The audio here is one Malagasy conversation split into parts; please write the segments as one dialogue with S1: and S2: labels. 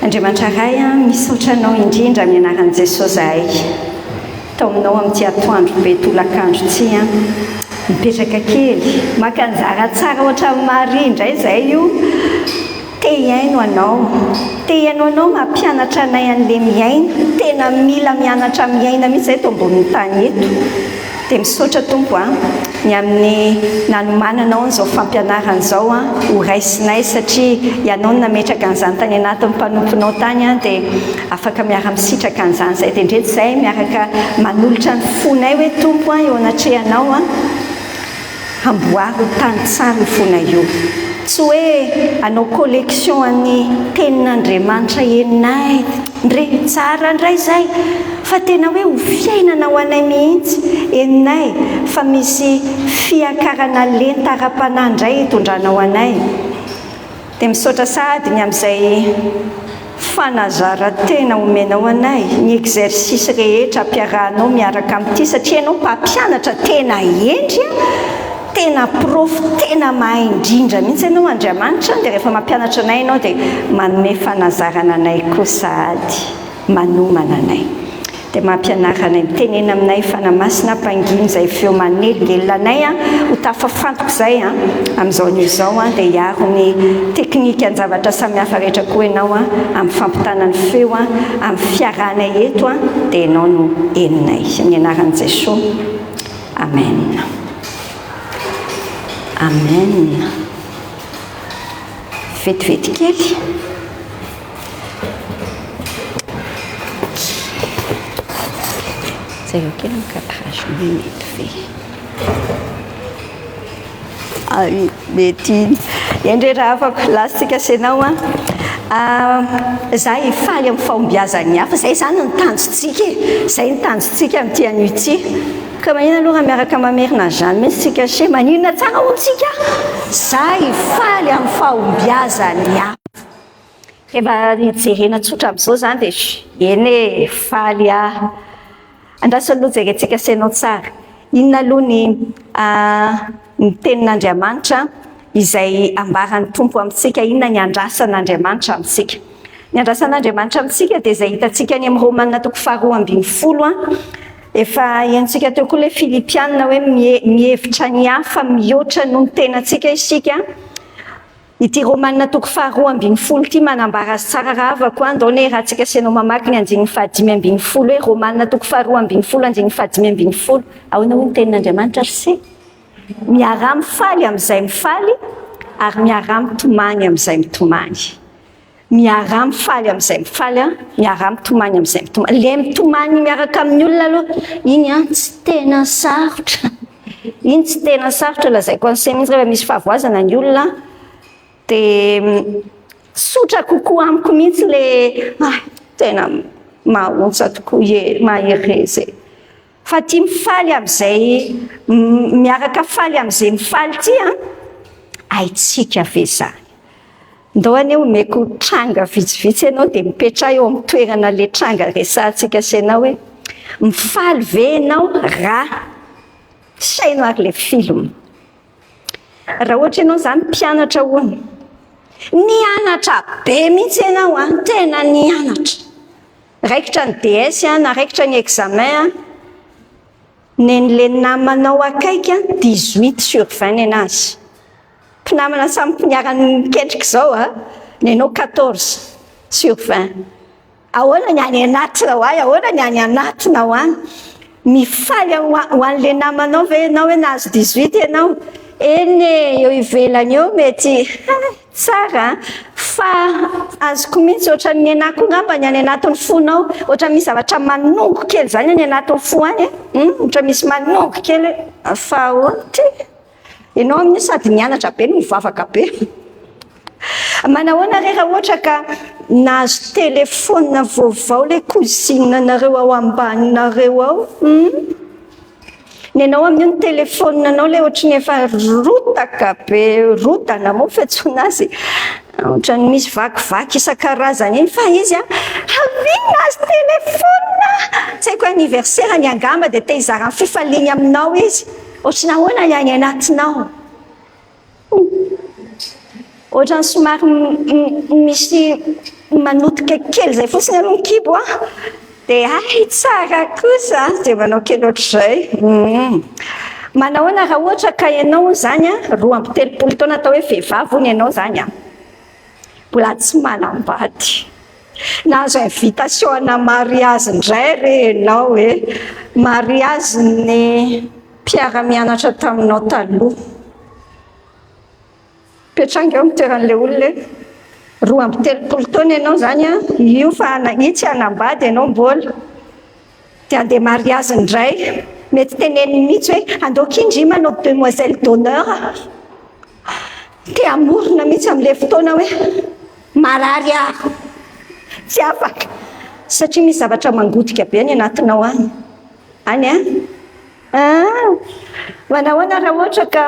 S1: Andriamanitra ray a misaotra anao indrindra amin'ny anaran'i Jesosy zahay. Tao aminao amin'ity atoandro be tolakandro ity a mipetraka kely maka anjara tsara ohatra Maria indray zahay io te hiaino anao, te hiaino anao mampianatra anay an'le miaina, tena mila mianatra miaina mihitsy zahay eto ambonin'ny tany eto. Dia misaotra Tompo a ny amin'ny nanomananao an'izao fampianarana izao a ho raisinay satria ianao no nametraka an'izany tany anatin'ny mpanomponao tany a dia afaka miara misitraka an'izany zahay. Dia indreto zahay miaraka manolotra ny fonay hoe Tompo a eo anatrehanao a hamboary ho tany tsara ny fonay io. Tsy hoe anao collection an'ny tenin'Andriamanitra enay ndre tsara ndray zay fa tena hoe ho fiainana ho anay mihitsy enay fa misy fiakarana lenta ara-panahy indray hitondranao anay. Dia misaotra sady ny amin'izay fanazara-tena omenao anay ny exercice rehetra ampiarahanao miaraka amin'ity satria ianao mpampianatra tena endry tena prof tena mahay indrindra mihitsy ianao Andriamanitra. Dia rehefa mampianatra anay ianao dia manome fanazarana anay koa sady manomana anay. Dia mampianara anay mitenena aminay fanamasina mpanginy izay feo manelingelina anay a ho tafafantoka izay a amin'izao n'izao a dia hiaro ny teknika ny zavatra samihafa rehetra koa ianao a amin'ny fampitana ny feo a amin'ny fiarahanay eto a dia ianao no eninay amin'ny anaran'i Jesosy. Amen. Amen. Vetivety kely. Zay kely amin'ny 4 minutes ve. Mety indray raha afaka lasitsika senao a zahay faly amin'ny fahombiazan'ny hafa zay zany ny tanjontsika zay ny tanjontsika amin'ity anio ity. Ka maninona aloha miaraka mamerina zany mihitsy tsika se maninona tsara hontsika zahay faly amin'ny fahombiazan'ny hafa. Rehefa hijerena tsotra amin'izao zany dia eny faly andraso aloha jerentsika senao tsara inona aloha ny tenin'Andriamanitra izay ambaran'ny Tompo amintsika, inona ny andrasan'Andriamanitra amintsika. Ny andrasan'Andriamanitra amintsika dia izay hitantsika any amin'ny Romanina 12 efa iantsika teo koa ilay Filipianina hoe mihevitra ny hafa mihoatra noho ny tenantsika isika. Ity Romanina 12 ity manambara azy tsara raha avako andao ne raha tsika senao mamaky ny 5:15 hoe Romanina 12:5 ahoana hoe ny tenin'Andriamanitra sy miara mifaly amin'izay mifaly ary miara mitomany amin'izay mitomany. Miara mifaly amin'izay mifaly miara mitomany amin'izay mitomany. Le mitomany miaraka amin'ny olona aloha iny tsy tena sarotra. Iny tsy tena sarotra lazaiko an'izay mihitsy rehefa misy fahavoazana ny olona dia sotra kokoa amiko mihitsy le tena mahontsa tokoa mahery. Fa tia mifaly amin'izay miaraka faly amin'izay mifaly ity haitsika ve zany. Ndao aneo meko tranga vitsivitsy ianao dia mipetra eo amin'ny toerana le tranga resahantsika senao hoe mifaly ve ianao raha sainao ary le film. Raha ohatra ianao zany mpianatra hono nianatra be mihitsy ianao tena nianatra raikitra ny DS na raikitra ny examen nen'le namanao akaiky 18/20 anazy. Mpinamana samy mpiniarany miketrika izao nenao 14/20. Ahoana ny any anatinao ahoana ny any anatinao mifaly ho an'le namanao ve ianao hoe nahazo 18 ianao eny eo ivelany eo mety tsara fa azoko mihitsy ohatra ny anako ngamba ny any anatin'ny fonao ohatra misy zavatra manongo kely zany any anatin'ny fo any ohatra misy manongo kely fa ohatra ianao amin'ny sady nianatra be no mivavaka be. Manahoana rehefa ohatra ka nahazo telefona vaovao le cousine nareo ao ambaninareo ao nenao amin'io ny telefoninanao le ohatrany efa rotaka be rotana moa fiantsoana azy ohatrany misy vakivaky isan-karazany iny fa izy avina azy telefona tsy haiko anniversaire ny angamba dia te hizara fifaliany aminao izy ohatrany ahoana ny any anatinao ohatrany somary misy manotika kely zay fotsiny aloha kibo a dia ay tsara kosa dia manao kely ohatr'izay. Manahoana raha ohatra ka ianao zany a 2 taona atao hoe vehivavy ony ianao zany a mbola tsy manambady nahazo invitation ana mariage indray re ianao hoe mariage ny mpiara-mianatra taminao taloha petranga eo mitoeran'ilay olona 2 taona ianao zany a io fa io tsy hanambady ianao mbola dia andeha mariage indray mety teneniny mihitsy hoe andao kindry manao demoiselle d'honneur dia amorona mihitsy amin'ilay fotoana hoe marary aho tsy afaka satria misy zavatra mangotika be ny anatinao any manahoana raha ohatra ka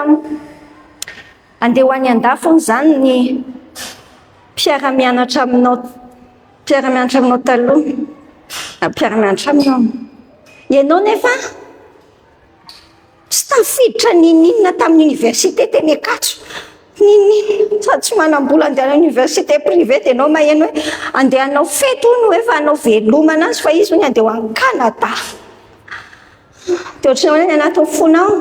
S1: andeha ho any an-dafo zany ny mpiara-mianatra aminao taloha mpiara-mianatra aminao ianao nefa tsy tafiditra ninina tamin'ny université teny Akatso ninina sady tsy manam-bola andeha université privé dia ianao maheno hoe andeha hanao fety ony hoe fa hanao velomana azy fa izy ony andeha ho any Canada dia ohatrany hoe anaty fonao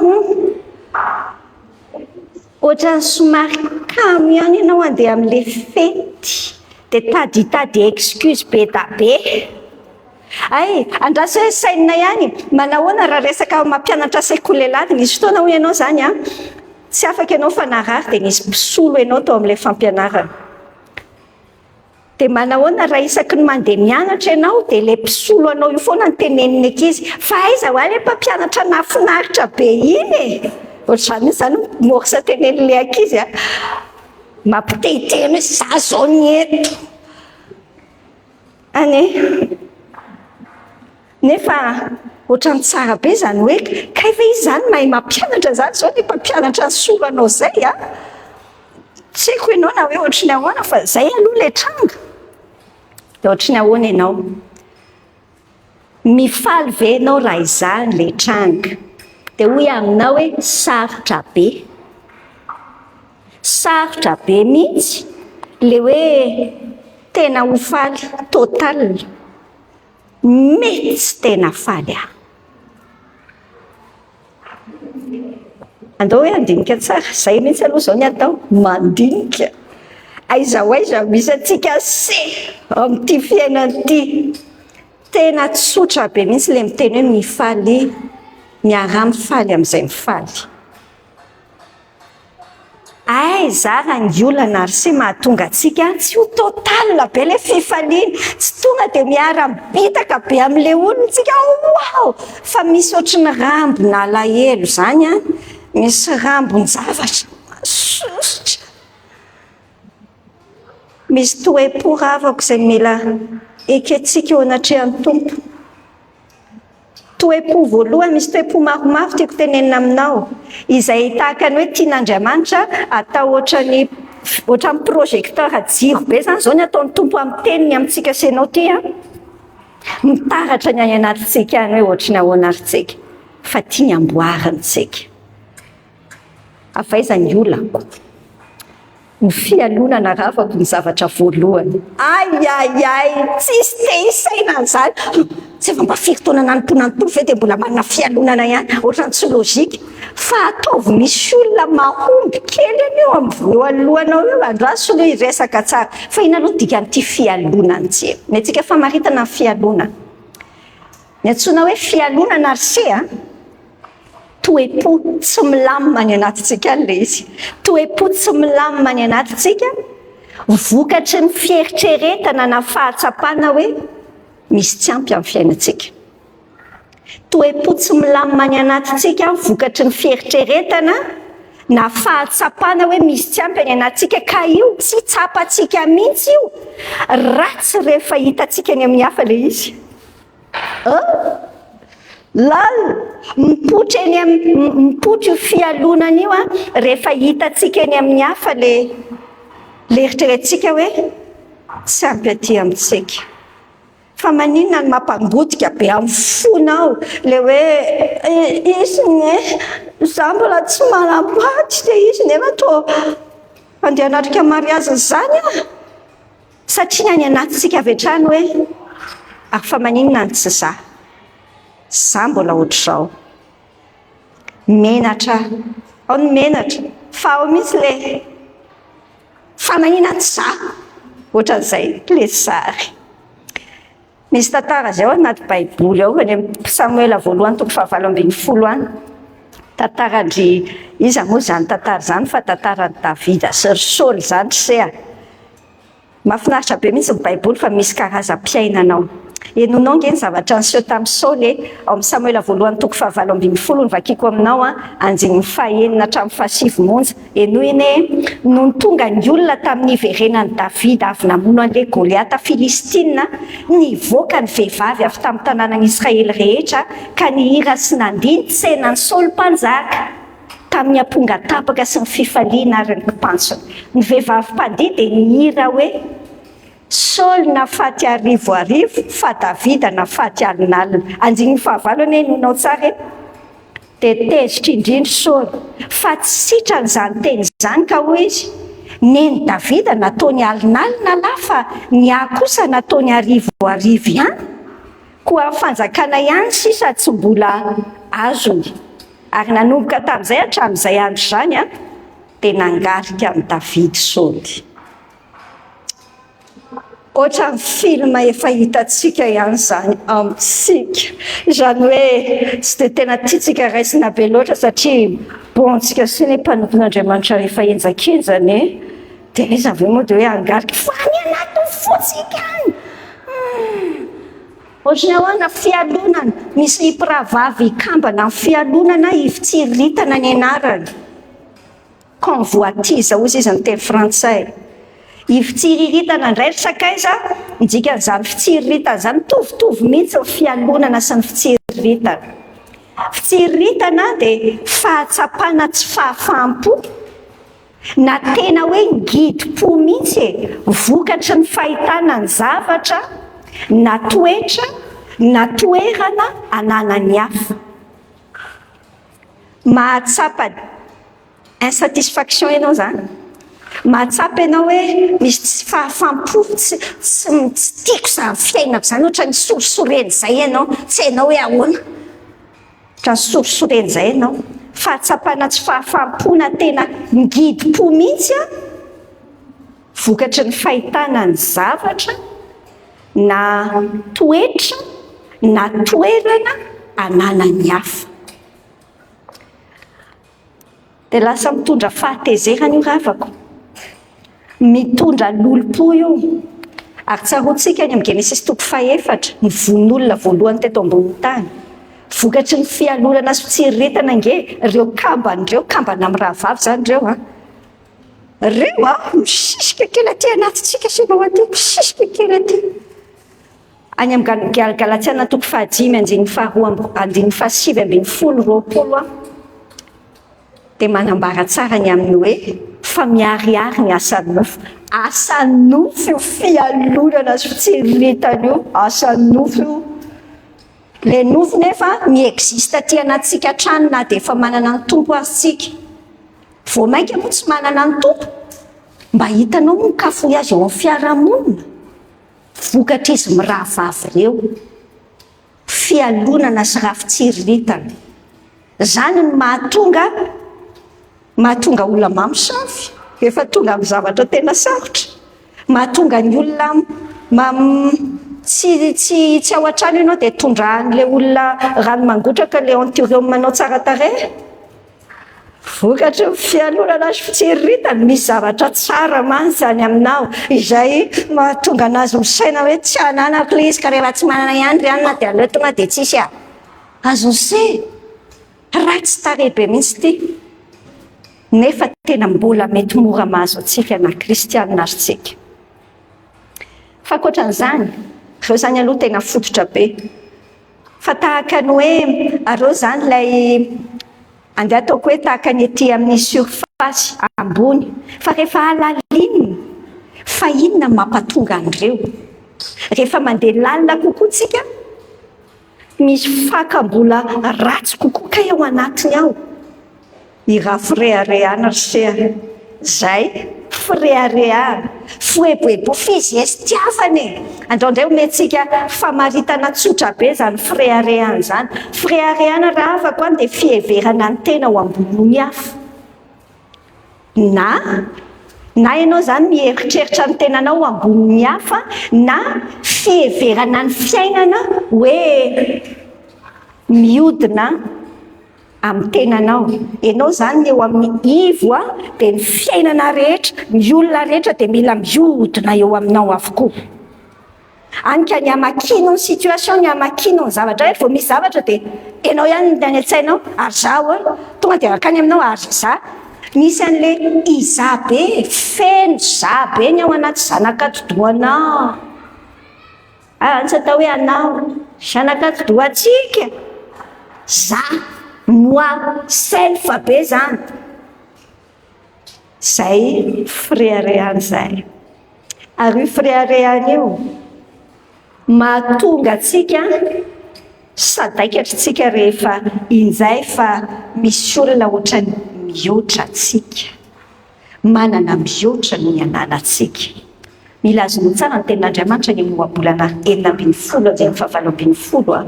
S1: ohatrany somary kamo ihany ianao andeha amin'ilay fety dia tady excuse be da be ay andraso hoe saina ihany manahoana raha resaka mampianatra sekoleladina izy fotoana ho ianao zany a tsy afaka ianao fanarary dia nisy mpisolo ianao tao amin'ilay fampianarana dia manahoana raha isaky ny mandeha mianatra ianao dia ilay mpisolo anao io foana ny teneniny ankizy fa aiza ho any mpampianatra nafinaritra be iny ohatr'izany zany morsa tenen'ilay ankizy mampitehitehiny hoe za zao ny eto nefa ohatrany tsara be zany hoe ka efa izy zany mahay mampianatra zany zao ny mpampianatra ny solo anao zay tsy haiko ianao na hoe ohatrany ahoana fa zay aloha ilay tranga dia ohatrany ahoana ianao mifaly ve ianao raha izany ilay tranga dia hoy aminao hoe sarotra be mihitsy le hoe tena ho faly total mety tsy tena faly andao hoe andinika tsara zay mihitsy aloha zao ny atao mandinika aiza ho aiza misy atsika se amin'ity fiainan'ity tena tsotra be mihitsy le miteny hoe mifaly miara mifaly amin'izay mifaly ay zara ny olana ary sy mahatonga atsika tsy ho total be le fifaliana tsy tonga dia miara bitaka be amin'ilay olona tsika wow fa misy ohatrany rambona alahelo zany misy rambony zavatra masosotra misy toe-po ravako izay mila eketsika eo anatrehan'ny tompo toe-po voalohany misy toe-po maromaro tiako tenenina aminao izay tahaka ny hoe tian'Andriamanitra atao ohatrany projecteur jiro be zany zao ny ataon'ny tompo amin'ny teniny amintsika senao ty mitaratra ny any anatintsika any hoe ohatrany ahoana ary tsika fa tia ny amboarintsika avaizany olako ny fialonana ravako ny zavatra voalohany ay tsisy te isaina zany tsy efa mba firy taona nanomponanompolo ve dia mbola manana fialonana ihany ohatrany tsy logika fa ataovy misy olona mahomby kely an'io eo alohanao eo andraso aloha iresaka tsara fa ina aloha dika n'ity fialonana tsy ny antsika famaritana ny fialonana ny antsoina hoe fialonana ary se toe-po tsy milamina ny anatintsika an'ilay izy toe-po tsy milamina ny anatintsika vokatry ny fieritreretana na fahatsapana hoe misy tsy ampy amin'ny fiainantsika toe-po tsy milamina ny anatintsika vokatry ny fieritreretana na fahatsapana hoe misy tsy ampy any anatintsika ka io tsy tsapantsika mihitsy io ratsy rehefa hitantsika any amin'ny hafa ilay izy mipotry fialonana io rehefa hitantsika eny amin'ny hafa le eritreretintsika hoe tsy ampy aty amintsika fa maninona ny mampangotika be amin'ny fonao le hoe izy za mbola tsy manambady dia izy nefa to andeha hanatrika mariazy zany satria ny any anatintsika avy hatrany hoe ary fa maninona ny tsy za mbola ohatr'izao menatra ao ny menatra fa ao mihitsy le fa maninona ny tsy za ohatran'izay le sary. Misy tantara zay ao anaty baiboly ao any amin'ny Samuela voalohany toko 7:20 any tantarandry iza moa zany tantara zany fa tantaran'ny Davida sy ry Saoly zany sea. Mahafinaritra be mihitsy ny baiboly fa misy karazam-piainanao. Enonao nge ny zavatra niseho tamin'ny Saoly ao amin'ny Samuela voalohany toko 7:20 ny vakiko aminao anjiny 5 hatramin'ny 7 monja enoiny no tonga ny olona tamin'ny iverenan'ny Davida avy namono an'ilay Goliata Filistina nivoaka ny vehivavy avy tamin'ny tanànan'i Israely rehetra ka nihira sy nandiny tsenan'ny Saoly mpanjaka tamin'ny amponga tapaka sy ny fifaliana ary ny kipantsony. Ny vehivavy mpandihy dia nihira hoe Saoly nafaty arivo fa Davida nafaty alin'alina. Anjiny 9 enonao tsara dia tezitra indrindra Saoly fa tsy sitran'izany teny izany ka hoy izy neny Davida nataony alin'alina lahy fa ny ahy kosa nataony arivo ihany koa fanjakana ihany sisa tsy mbola azony. Ary nanomboka tamin'izay hatramin'izay andro izany dia nangarika amin'ny Davida Saoly. Ohatra ny filma efa hitantsika ihany zany amintsika. Izany hoe tsy dia tena tiantsika raisina be loatra satria bontsika sy ny mpanompon'Andriamanitra rehefa enjakenjany dia izy avy eo moa dia hoe angarika fa ny anaty fotsika any. Ohatrany ahoana fialonana misy mpiravavy ikambana amin'ny fialonana ivitsiritana ny anarany. Convoitise hozy izy ny teny frantsay. Ivitsiritana indray sakaiza ndikan'izany fitsiriritana zany mitovitovy mihitsy ny fialonana sy ny fitsiriritana. Fitsiriritana dia fahatsapana tsy fahafaham-po na tena hoe ngidi-po mihitsy vokatry ny fahitana ny zavatra na toetra na toerana ananany hafa. Mahatsapa insatisfaction ianao zany. Mahatsapa ianao hoe misy tsy fahafaham-po tsy tiako zany fiainako zany ohatra ny sorisoreny izay ianao tsy hainao hoe ahoana. Ohatra ny sorisoreny izay ianao fahatsapana tsy fahafaham-po na tena ngidi-po mihitsy vokatry ny fahitana ny zavatra na toetra na toerana ananany hafa. Dia lasa mitondra fahatezerana io ravako. Mitondra lolo-po io. Ary tsaroantsika any amin'ny Genesis toko 4 ny von'olona voalohany teto ambony tany. Vokatry ny fialonana sy fitsiriritana nge ireo kambana amin'ny rahavavy zany ireo misisika kely aty anatintsika sy nao aty misisika kely aty. Any amin'ny Galatiana toko 5:7-20 dia manambara tsara ny amin'ny hoe fa miharihary ny asan'nofo. Asan'nofo io fialonana sy fitsiriritana io. Asan'nofo io. Le nofo nefa miexista aty anatintsika hatrany na dia efa manana ny tompo azitsika. Vao mainka moa tsy manana ny tompo. Mba hitanao mikafohy azy eo amin'ny fiarahamonina. Vokatra izy mirahavavy ireo. Fialonana sy raha fitsiriritana. Zany ny mahatonga olona mamosavy efa tonga amin'ny zavatra tena sarotra. Mahatonga ny olona tsy ao an-trano ianao dia tondrahan'ilay olona rano mangotraka le antiorium manao tsara tarehy. Vokatra fialonana sy fitsiriritana misy zavatra tsara mantsy any aminao izay mahatonga anazy misaina hoe tsy ananako le izy ka rehefa tsy manana ihany ry anina dia aleo tonga dia tsisy azo se ratsy tarehy be mihitsy ity. Nefa tena mbola mety mora mahazo antsika na kristianina azotsika. Fa ankoatran'izany ireo zany aloha tena fototra be. Fa tahaka ny hoe areo zany ilay andeha ataoko hoe tahaka ny ety amin'ny surface ambony. Fa rehefa alalinina fa inona mampatonga an'ireo? Rehefa mandeha lalina kokoa tsika misy fakambola ratsy kokoa ka ao anatiny ao. Irafirehare ana ry sea. zay fireharehana foeboebo fizy sy tiafany andraondray omentsika famaritana tsotra be zany fireharehana zany. Fireharehana raha afako any dia fieverana ny tena ho ambony hafa na ianao zany mieritreritra ny tenanao ambony hafa na fieverana ny fiainana hoe miodina amin'ny tenanao. Ianao zany eo amin'ny ivo dia ny fiainana rehetra, ny olona rehetra dia mila miodina eo aminao avokoa. Anika ny amakino ny situation, ny amakino ny zavatra rehetra, vao misy zavatra dia ianao ihany ny any an-tsainao ary zaho tonga dia rakany aminao ary za. Misy an'le iza be, feno za be ny ao anaty zanakatodoanao. Tsy atao hoe anao, zanakatodoantsika. Za moi self be zany. Zay fireharehana zay. Ary io fireharehana io mahatonga antsika sadaikatritsika rehefa injay fa misy olona ohatrany mihoatra atsika, manana mihoatra no ny ananantsika. Mila azonao tsara ny tenin'Andriamanitra ny ohabolana 7/7/20,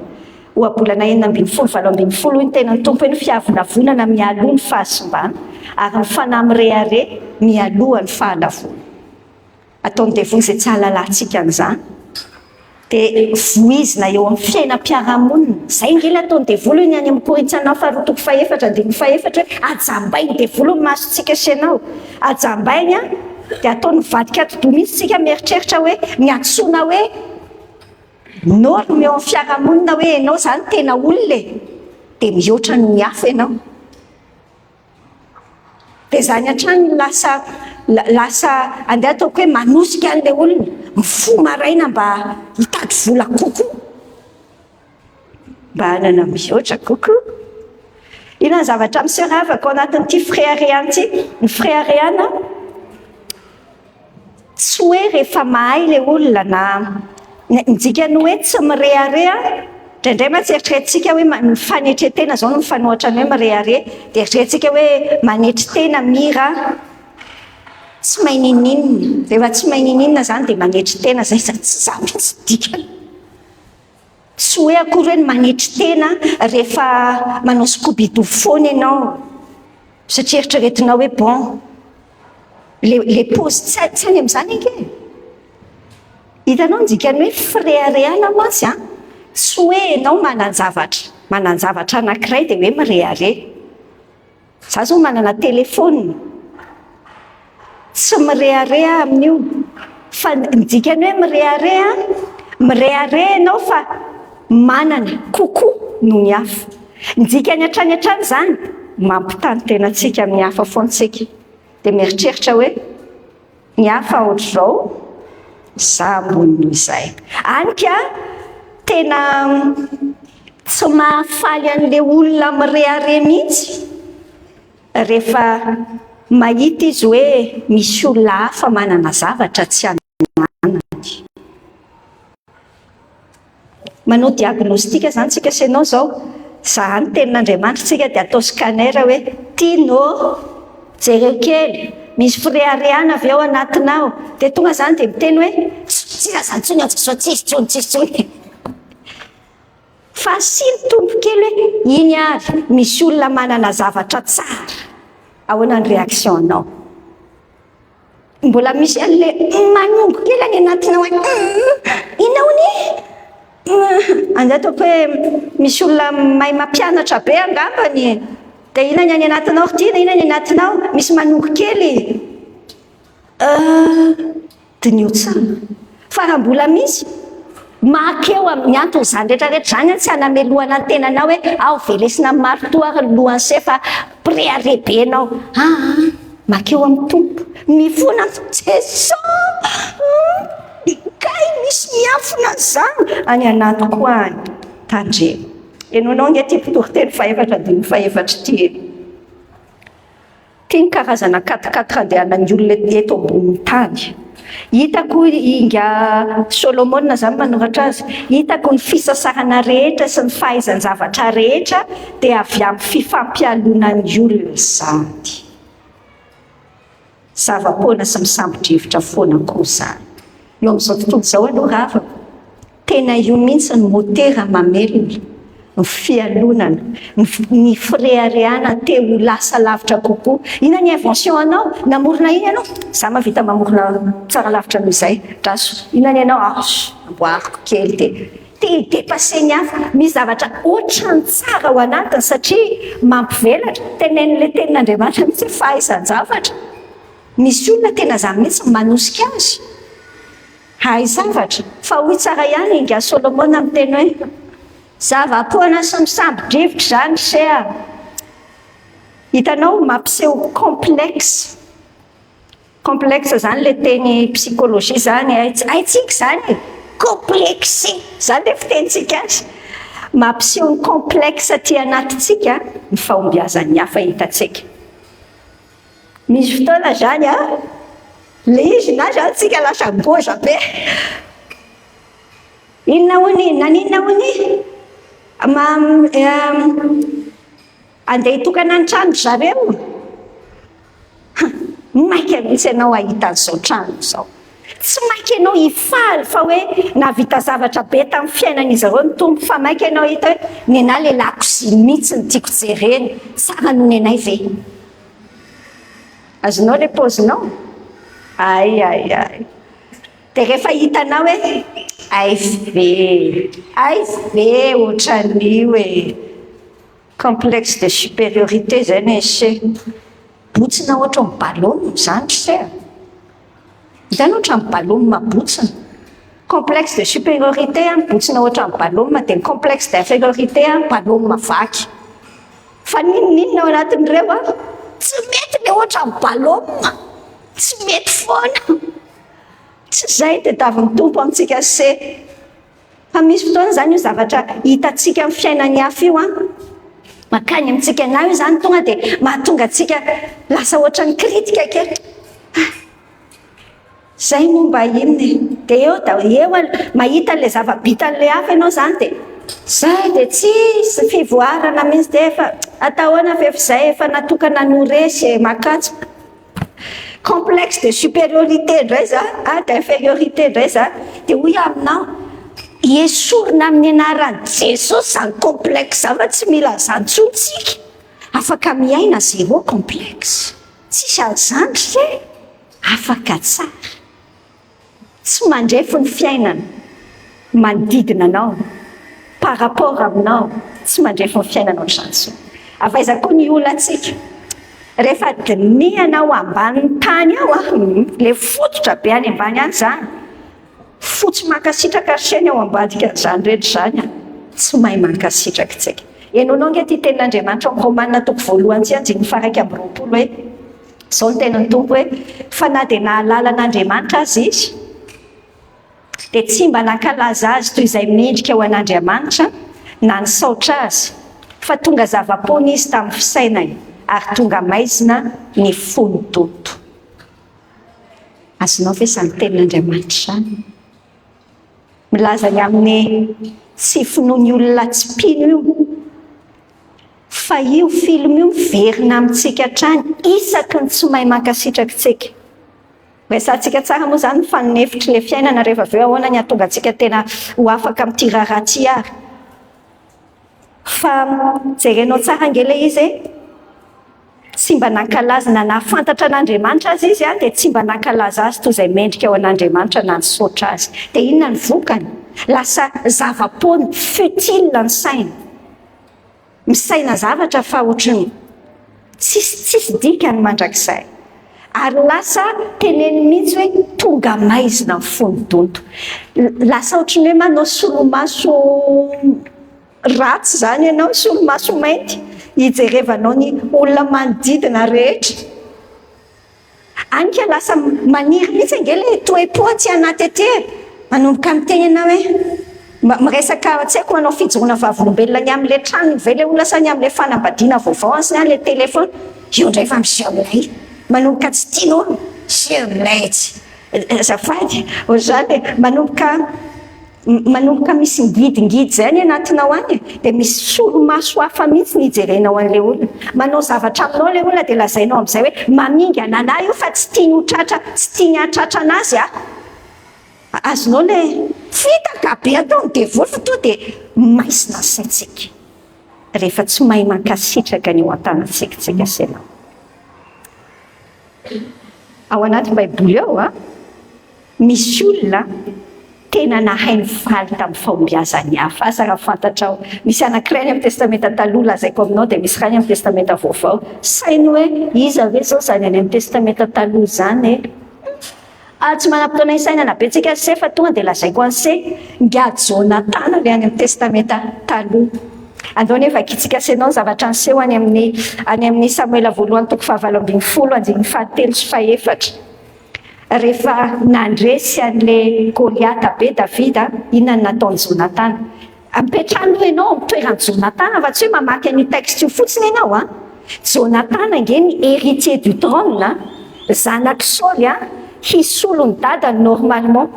S1: ohabolana 7/7/20 ny tenany tompo ny fiavonavonana mialoha ny fahasimbana ary ny fanahy mirehareha mialoha ny fahalavona. Ataony devony izay tsy ahalalantsika an'izany dia voizina eo amin'ny fiainam-piarahamonina. Zay ngila ataony devolo ny any amin'ny Korintsanao 2:4 ajambainy devolo ny masontsika sy ianao. Ajambainy dia ataony mivadika atodo mihitsy tsika mieritreritra hoe miantsoana hoe norme eo amin'ny fiarahamonina hoe ianao zany tena olona dia mihoatra no ny hafa ianao. Dia zany hatrany lasa andeha ataoko hoe manosika an'ilay olona, mifo maraina mba hitady vola kokoa, mba hanana mihoatra kokoa. Ina ny zavatra miseravaka ao anatin'ity fireharehana ity. Ny fireharehana tsy hoe rehefa mahay ilay olona na nidikany hoe tsy mirehareha. Indraindray mantsy eritreretintsika hoe mifanetry tena zao no mifanohatra ny hoe mirehareha, dia eritreretintsika hoe manetry tena mira tsy mahay nininina. Rehefa tsy mahay nininina zany dia manetry tena zay tsy za mihitsy dikany. Tsy hoe akory hoe ny manetry tena rehefa manao scooby-doo foana ianao satria eritreretinao hoe bon le pose tsy any amin'izany ange. Hitanao ny dikany hoe fireharehana mantsy tsy hoe ianao manan-javatra anankiray dia hoe mirehareha. Za zao manana telefônina, tsy mirehareha amin'io, fa nidikany hoe mirehareha ianao fa manana kokoa no ny hafa. Nidikany hatrany zany mampitany tenantsika amin'ny hafa foantsika dia mieritreritra hoe ny hafa ohatr'izao, za ambony noho izay. Anika tena tsy mahafaly an'ilay olona mirehareha mihitsy rehefa mahita izy hoe misy olona hafa manana zavatra tsy ananany. Manao diagnostika zany tsika sy ianao zao, za ny tenin'Andriamanitra tsika dia atao scanner hoe tianao jereo kely misy fireharehana avy ao anatinao, dia tonga zany dia miteny hoe tsira zany tsony tsisy tsony. Fa siny tompo kely hoe iny ary misy olona manana zavatra tsara, ahoana ny réactionnao. Mbola misy an'le manongo kely any anatinao hoe inona hony andeha ataoko hoe misy olona mahay mampianatra be angambany dia ina ny any anatinao tina, ina ny anatinao misy manongo kely dinio tsara. Fa raha mbola misy makeo amin'ny antony zany rehetrarehetra zany tsy hanamelohana ny tenanao hoe ao velesina amin'ny maritoa ary ny lohany se fa preharebe anao. Makeo amin'ny tompo mifona Jesos ikay misy miafina zany any anatiko any tandremo. Ianao nge ty mpitoroteny 4:4 ty. Ty ny karazana 4x4 andehanan'ny olona eto ambony tany. Hitako inga Solomona zany manoratra azy, hitako ny fisasarana rehetra sy ny fahaizany zavatra rehetra dia avy amin'ny fifampialonan'ny olona zany. zava-poana sy misambo-drivotra foana koa zany. Eo amin'izao tontolo izao aloha ravako, tena io mihitsy ny motera mamelona, ny fialonana, ny firehareana te ho lasa lavitra kokoa. Ina ny invention anao? Namorona iny ianao? Za mahavita mamorona tsara lavitra noho izay, draso. Ina ny ianao? Amboariko kely te dépasser ny hafa. Misy zavatra ohatrany tsara ao anatiny satria mampivelatra. Tenen'ilay tenin'Andriamanitra mihitsy fahaizan-javatra. Misy olona tena zany mihitsy manosika azy. Hay zavatra. Fa hoy tsara ihany inga Solomona miteny hoe zava-poana sy misambo-drivotra zany sea. Hitanao mampiseho complexe. Complexe zany le teny psychologie zany, haitsika zany complexé zany le fitentsika azy. Mampiseho ny complexe aty anatitsika ny fahombiazan'ny hafa hitatsika. Misy fotoana zany le izy na zany tsika lasa mboza be. Inona hony? Naninona hony? Andeha hitokana ny trano zareo. Maika mihitsy ianao ahita an'izao trano izao. Tsy maika ianao hifaly fa hoe navita zavatra be tamin'ny fiainan'izy ireo ny tompo, fa maika ianao hita hoe nenahy le lakozia mihitsy ny tiako jereny, tsara noho nenay ve. Azonao le paozinao? Ay. Dia rehefa hitanao hoe ay ve ohatran'io hoe complexe de supériorité zany izy. Botsina ohatra ny ballon zany se. Hitanao ohatra ny ballon mabotsina. Complexe de supériorité botsina ohatra ny ballon, dia complexe d'infériorité ballon mavaky. Fa ninona ao anatin'ireo tsy mety le ohatra ny ballon, tsy mety foana. Tsy zay tadiavin'ny tompo amintsika se. Fa misy fotoana zany io zavatra hitantsika amin'ny fiainan'ny hafa io makany amintsika na io zany tonga dia mahatonga antsika lasa ohatran'ny kritika kely. Zay momba inona? Dia eo mahita le zava-bitan'le hafa ianao zany dia zay dia tsisy fivoarana mihitsy dia efa atahoana fa efa zay efa natokana noresy makatso. Complexe de supériorité indray za, d'infériorité indray za, dia hoy aminao esorina amin'ny anaran'i Jesosy zany complexe fa tsy mila zany tsontsika. Afaka miaina zéro complexe. Tsisy an'izany se, afaka tsara. Tsy mandrefy ny fiainana manodidina anao par rapport aminao, tsy mandrefy ny fiainana ohatr'izany. Avaizako ny olantsika. Rehefa dinianao ambanin'ny tany ao le fototra be any ambany any zany, fotsy mankasitraka saina ao ambadika zany rehetra zany tsy mahay mankasitraka tsika. Ianao nge ty tenin'Andriamanitra amin'ny Romaina 8:20 hoe zao ny tenin'ny tompo hoe fa na dia nahalala an'Andriamanitra azy izy dia tsy mba nankalaza azy toy izay mendrika ao an'Andriamanitra na nisaotra azy, fa tonga zava-poana izy tamin'ny fisainany ary tonga maizina ny fony toto. Azonao ve izany tenin'Andriamanitra izany? Milaza ny amin'ny tsy finoany olona tsy mpino io, fa io film io miverina amintsika hatrany isaky ny tsy mahay mankasitraka tsika. Resantsika tsara moa zany fanonefitry le fiainana rehefa avy eo ahoana ny hahatonga antsika tena ho afaka amin'ity raharaha ary. Fa jerenao tsara angela izy tsy mba nankalaza na nahafantatra an'Andriamanitra azy izy dia tsy mba nankalaza azy toy izay mendrika ao an'Andriamanitra na nisaotra azy. Dia inona ny vokany? Lasa zava-poana futile ny saina. Misaina zavatra fa ohatrany tsisy dikany mandrakizay. Ary lasa teneny mihitsy hoe tonga maizina ny fonodonto. Lasa ohatrany hoe manao solomaso ratsy zany ianao, solomaso mainty, hijerevanao ny olona manodidina rehetra. Anka lasa maniry mihitsy angela toe-po aty anaty aty, manomboka miteny ianao hoe miresaka tsy haiko manao fijoroana vavolombelona ny amin'ilay trano ve le olona sa ny amin'ilay fanambadiana vaovao sy ny le telefona, io indray fa misehominay manomboka tsy tianao sehominay tsy azafady ohatr'izany manomboka manomboka misy ngidingidy zay any anatinao any dia misy solomaso hafa mihitsy nijerenao an'ilay olona. Manao zavatra aminao ilay olona dia lazainao amin'izay hoe maminga nanahy io fa tsy tiany hotratra, tsy tiany hatratra anazy azonao ilay fitaka be ataony devoly fa to dia maisina ny saintsika rehefa tsy mahay mankasitraka ny eo an-tanantsika senao. Ao anaty baiboly ao misy olona tena nahay ny faly tamin'ny fahombiazany hafa. Asa raha fantatrao, misy anankiray any amin'ny testamenta taloha lazaiko aminao dia misy rany amin'ny testamenta vaovao. Sainy hoe iza ve zao zany any amin'ny testamenta taloha zany tsy manam-potoana isainana betsika se fa tonga dia lazaiko an'se ngiady Jonatana le any amin'ny testamenta taloha. Andao nefa kitsika senao zavatra anseho any amin'ny Samuela voalohany toko 7:7-7. Rehefa nandresy an'le Goliata be Davida, inona ny nataony Jonatana? Mipetrahany ianao mitoerany Jonatana fa tsy hoe mamaky an'io texte io fotsiny ianao Jonatana nge ny héritier du trône, zanaky Saoly hisolo ny dadany normalement.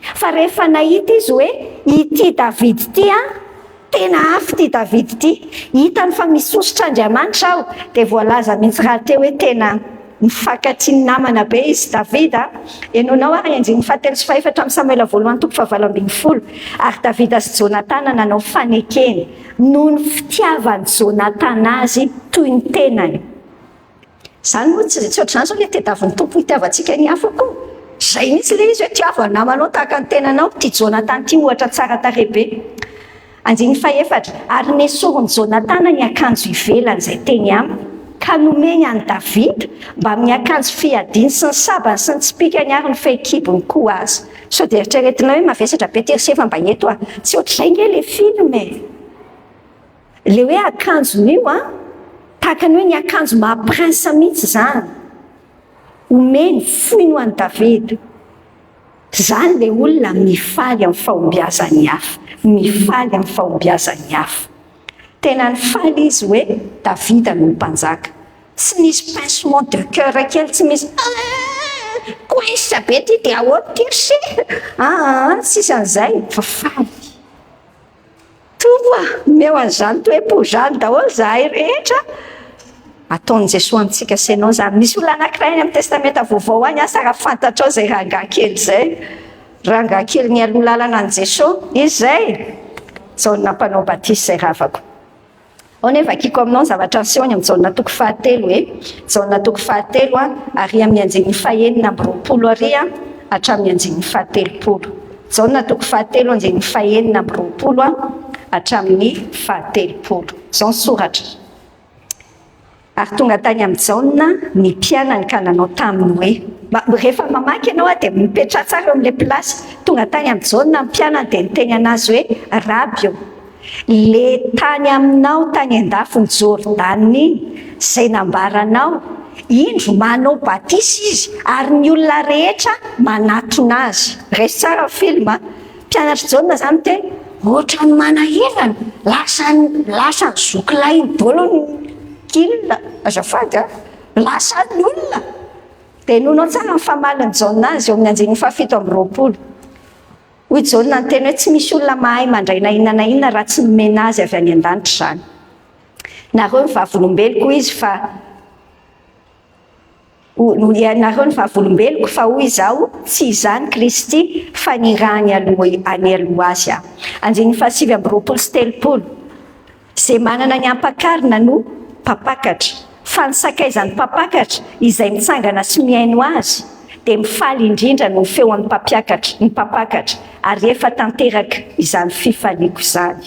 S1: Fa rehefa nahita izy hoe ity David ity tena afy ity David ity, hitany fa misosotra Andriamanitra aho, dia voalaza mihitsy raha teo hoe tena mifankaty ny namana be izy David enonao ary anjiny 7:4 amin'ny Samuela voalohany toko 7:20. Ary Davida sy Jonatana nanao fanekeny noho ny fitiavany Jonatana azy toy ny tenany. Zany moa tsy ohatr'izany zao le tediavin'ny tompo hitiavantsika ny hafa koa. Zay mihitsy le izy hoe tiava namanao tahaka ny tenanao, ty Jonatana ty ohatra tsara tarehy be. 5:4 Ary nesorony Jonatana ny akanjo ivelany zay teny aminy ka nomeny any David mba miakanjo fiadiny sy ny sabany sy ny tsipikany ary ny fehikibony koa azy. So dia eritreretina hoe mavesatra be teriseva mba eto tsy ohatr'izay nge le film le hoe akanjon'io tahaka ny hoe ny akanjo maha-prince mihitsy zany omeny foiny ho any David. Zany le olona mifaly amin'ny fahombiazany hafa, mifaly amin'ny fahombiazany hafa. Tena nifaly izy hoe Davida no mpanjaka. Tsy nisy pincement de cœur kely, tsy misy koesa be ty dia ahoana ty ry tsisy an'izay fa faly. Toa meo an'izany to hoe pozany daholo zahay rehetra. Ataon'i Jesosy amintsika senao zany. Misy olona anankiray any amin'ny testamenta vaovao any asa raha fantatrao zay rangahy kely zay. Rangahy kely ny aloha lalana an' Jesosy, izy zay Jaona mpanao batisa zay ravako. Ao nefa kiko aminao zavatra anseho any amin'ny Jaona toko 7 hoe Jaona toko 7 ary amin'ny 9:20 ary hatramin'ny 9:30. Jaona toko 7 9:20 hatramin'ny 9:30. Zao soratra. Ary tonga tany amin'ny Jaona ny mpianany ka nanao taminy hoe rehefa mamaky ianao dia mipetra tsara eo amin'ilay plasy. Tonga tany amin'ny Jaona ny mpianany dia niteny anazy hoe Rabio, le tany aminao tany an-dafiny Jordany iny zay nambaranao indro manao batisa izy ary ny olona rehetra manatona azy. Resy tsara film mpianatra Jaona zany te ohatrany manahirana lasa ny zokilahy ny dolo ny kilona azafady lasa ny olona. Dia nonao tsara ny famaliny Jaona azy eo amin'ny 7:20. Hoy Jaona ny teny hoe tsy misy olona mahay mandray na inona raha tsy nomena azy avy any an-danitra zany. Nareo ny vavolombeloko izy fa nareo ny vavolombeloko fa hoy izaho tsy izany Kristy fa ny raha any aloha azy 5:20 Zay manana ny ampakarina no papakatra, fa ny sakaizan'ny papakatra izay mitsangana sy miaino azy dia mifaly indrindra no feo amin'ny papakatra ary efa tanteraka izany fifaliako izany.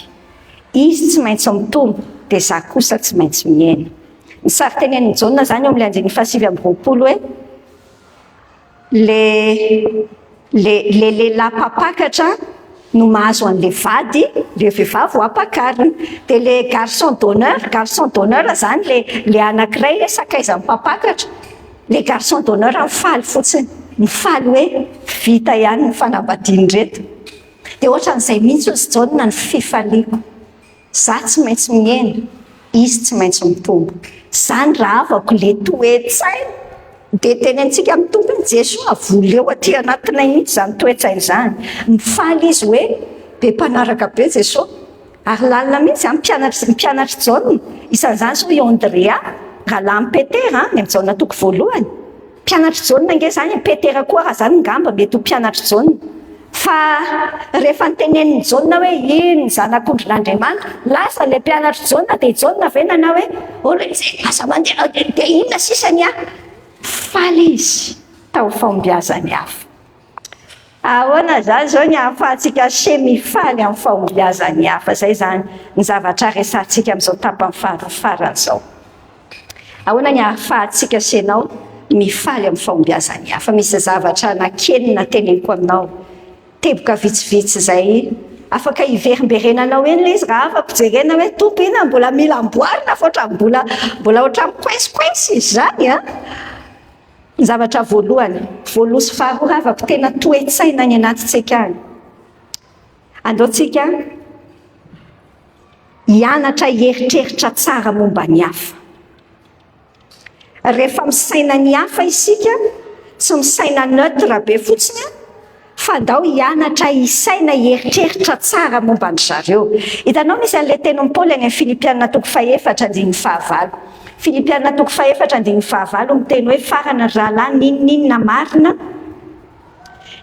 S1: Izy tsy maintsy mitombo dia za kosa tsy maintsy miaina. Ny sary tenen'i Jaona zany eo amin'ny 5:20 hoe le lehilahy papakatra no mahazo an'le vady, le vehivavy ho ampakarina. Dia le garçon d'honneur zany le anankiray le sakaizan'ny papakatra. Le garçon d'honneur mifaly fotsiny, mifaly hoe vita ihany ny fanambadiany reto. Dia ohatran'izay mihitsy ozy Jaona ny fifaliako. Za tsy maintsy miaina, izy tsy maintsy mitombo. Zany raha avako le toe-tsaina dia tenentsika amin'ny tompony Jesosy voleo aty anatinay mihitsy zany toe-tsaina zany. Mifaly izy hoe be mpanaraka be Jesosy ary lalina mihitsy mpianatry jaune isan'izany zao i Andrea rahalamy Petera ny jaune toko voalohany mpianatry jaune nge zany Petera koa raha zany ngamba mety ho mpianatry jaune fa rehefa ntenenin'ny jaune hoe ino zanak'ondrin'Andriamanitra lasa le mpianatry jaune de jaune venana hoe asa mandeha de inona sisany faly izy tao fahombiazany hafa. Ahoana zany zao ny ahafahantsika se mifaly amin'ny fahombiazany hafa zay zany ny zavatra resantsika amin'izao tapany farany zao. Ahoana ny ahafahantsika senao mifaly amin'ny fahombiazany hafa. Misy zavatra nakenina teneniko aminao teboka vitsivitsy zay afaka hiverimberenanao eny le izy raha afaka jerena hoe tompo ina mbola mila amboarina fa ohatran'ny mbola ohatran'ny coince izy zany ny zavatra voalohany voalosy faharoa afaka tena toe-tsaina ny anatintsika any andeotsika hianatra hieritreritra tsara momba ny hafa. Rehefa misaina ny hafa isika tsy misaina neutre be fotsiny fa ndao hianatra hisaina hieritreritra tsara momba ny zareo. Hitanao misy an'le tenin'ny Paoly any amin'ny Filipianina toko 4:15 Filipianina toko 4:15 miteny hoe farana rahalahy ninninna marina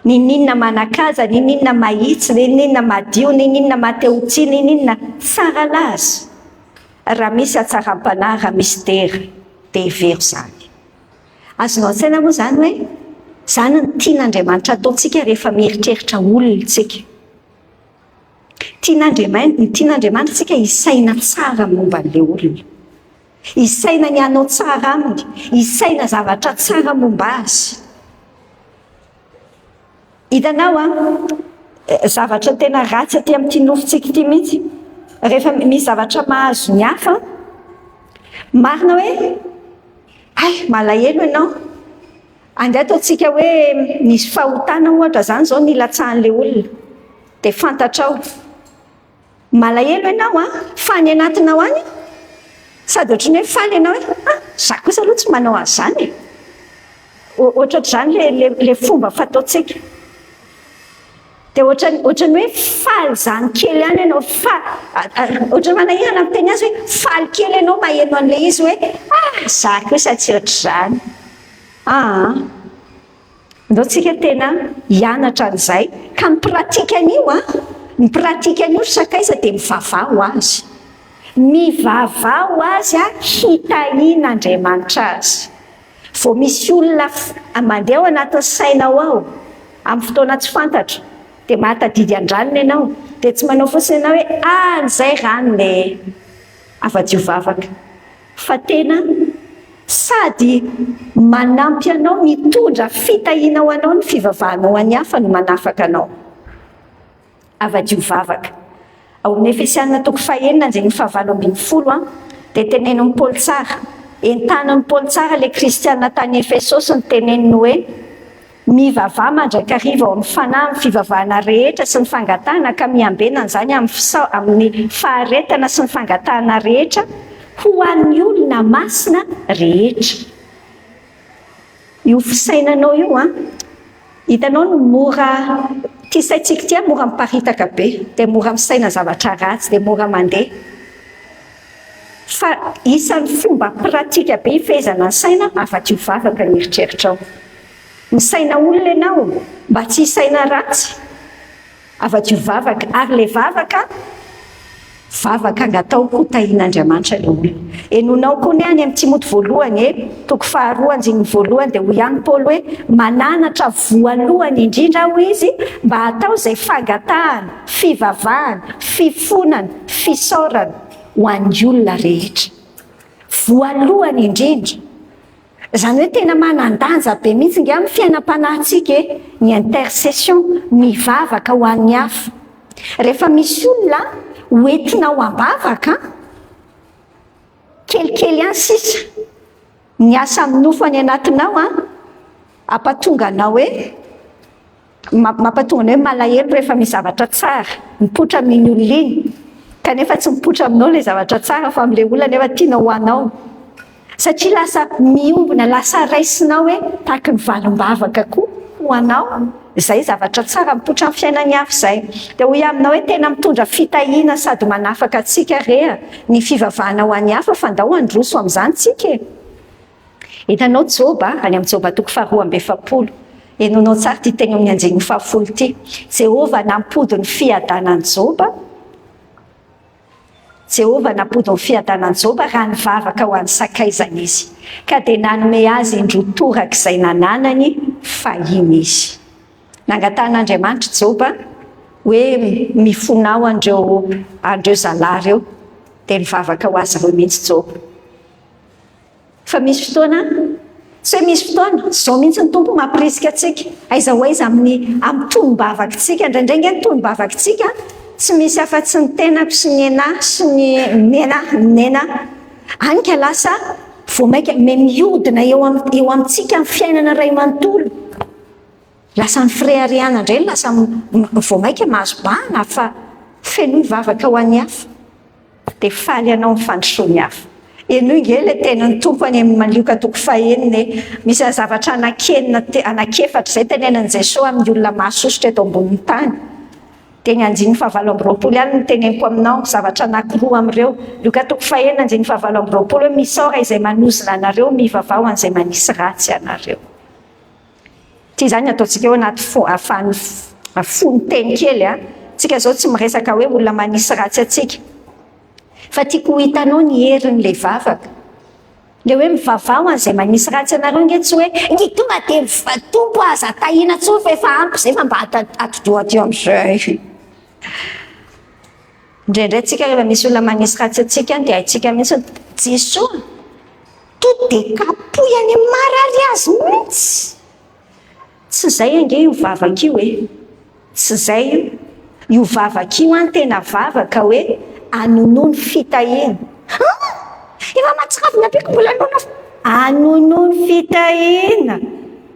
S1: ninninna manakaza ninninna mahitsy ninninna madio ninninna mateotia ninninna tsara laza raha misy atsaram-panahy raha misy tery de very zany. Azonao tsaina moa zany hoe zany ny tian'Andriamanitra ataontsika rehefa mieritreritra olontsika. Tian'Andriamanitra tsika hisaina tsara momba an'le olona, hisaina ny anao tsara aminy, hisaina zavatra tsara momba azy. Hitanao zavatra tena ratsy aty amin'ity nofontsika ity mihitsy rehefa misy zavatra mahazo ny hafa marina hoe ay malahelo ianao andeha ataontsika hoe misy fahotana ohatra zany zao nilatsahan'le olona de fantatrao malahelo ianao fa ny anatinao any sady ohatrany hoe faly ianao hoe za kosa aloha tsy manao an'izany ohatr'zany le fomba fataontsika de ohatrany hoe faly zany kely any ianao ohatrany manahirana miteny azy hoe faly kely ianao maheno an'le izy hoe za kosa tsy ohatr'zany ndao tsika tena hianatra an'izay ka mipratika an'io sakaiza de mivavao azy hitahian'Andriamanitra azy. Vao misy olona mandeha ao anatin'ny sainao ao amin'ny fotoana tsy fantatra de mahatadidy andranony ianao de tsy manao fotsiny ianao hoe zay rano le afa-diovavaka fa tena sady manampy anao mitondra fitahianao anao ny fivavahanao any hafa no manafaka anao afa-diovavaka. Ao amin'ny Efesianina toko 4:9-10 de teneniny Paoly tsara entanan'ny Paoly tsara le kristianina tany Efesosy ny teneniny hoe mivavaha mandrakariva ao amin'ny fanahy amin'ny fivavahana rehetra sy ny fangatahana ka miambena an'izany amin'ny faharetana sy ny fangatahana rehetra ho an'ny olona masina rehetra. Io fisainanao io hitanao no mora ty saitsika ty mora miparitaka be de mora misaina zavatra ratsy de mora mandeha fa isan'ny fomba pratika be hifehezana ny saina afa-diovavaka ny eritreritrao. Misaina olona ianao mba tsy hisaina ratsy afa-diovavaka ary le vavaka ngatao hotahian'Andriamanitra le olona. Enonao koa ny any amin'ny Timoty voalohany toko 2:1 de ho ihany Paoly hoe mananatra voalohany indrindra ho izy mba hatao zay fangatahana, fivavahana, fifonana, fisaorana ho an'ny olona rehetra. Voalohany indrindra zany hoe tena manandanja be mihitsy nga amin'ny fiainam-panahintsika ny intercession mivavaka ho an'ny hafa. Rehefa misy olona hoentinao ambavaka kelikely any sisa ny asa minofo any anatinao ampatonga anao hoe mampatonga anao hoe malahelo rehefa misy zavatra tsara mipotra amin'iny olona iny kanefa tsy mipotra aminao le zavatra tsara fa amin'le olona nefa tianao ho anao satria lasa miombona lasa raisinao hoe tahaky ny valim-bavaka koa ho anao zay zavatra tsara mipoitra amin'ny fiainany hafa zay. Dia hoy aminao hoe tena mitondra fitahiana sady manafaka antsika rea ny fivavahana ho an'ny hafa, fa ndao androso amin'izany tsika e. Hitanao Joba, any amin'ny Joba 2:7, enonao tsara ty teny amin'ny 9:10 ty. Jehova nampody ny fiadanan'i Joba. Jehova nampody ny fiadanan'i Joba raha nivavaka ho an'ny sakaizany izy, ka dia nanome azy indrotoraka izay nananany fahiny izy. Nangatan'Andriamanitra Joba hoe mifonao andreo zalahy reo, dia nivavaka ho azy reo mihitsy Joba. Fa misy fotoana, tsy hoe misy fotoana, zao mihitsy ny tompo mampirisika antsika. Aiza ho aiza amin'ny tonom-bavakantsika, indraindray ny tonom-bavakantsika tsy misy afa-tsy ny tenako sy ny enahy sy ny nena. Any ka lasa vao maika mihodina eo amintsika ny fiainana ray manontolo. Lasa ny frehariana indray lasa vao maika mahazo bana fa feno hivavaka ho an'ny hafa. Dia faly ianao ny fandrosoan'ny hafa. Eno inge le tenan'ny tompo any amin'ny Maluka 2:1, misy zavatra anakefatra izay tenenan'i Jesosy amin'ny olona mahasosotra eto ambonin'ny tany. Teny 9:7 ihany no teneniko aminao zavatra anakiroa amin'ireo. Luka 2:1, 9:7 hoe misy ora izay manozona anareo mivavao an'izay manisy ratsy anareo. Ty zany ataontsika eo anaty fony teny kely a. Tsika zao tsy miresaka hoe olona manisy ratsy atsika, fa tiako ho hitanao ny herin'le vavaka. Le hoe mivavao an'izay manisy ratsy anareo nge tsy hoe ny tonga dia tompo aza tahina tsoa fa efa ampy zay fa mba atodioadio amin'izay. Indraindray tsika rehefa misy olona manisy ratsy atsika dia haitsika mihitsy Jesosy to dia kapoy any amin'ny marary azy mihitsy. Tsy zay ange io vavaka io e, tsy zay io vavaka io any tena vavaka hoe anonono fitahiana. Efa mahatsiravina ampiko mbola anonono fitahiana.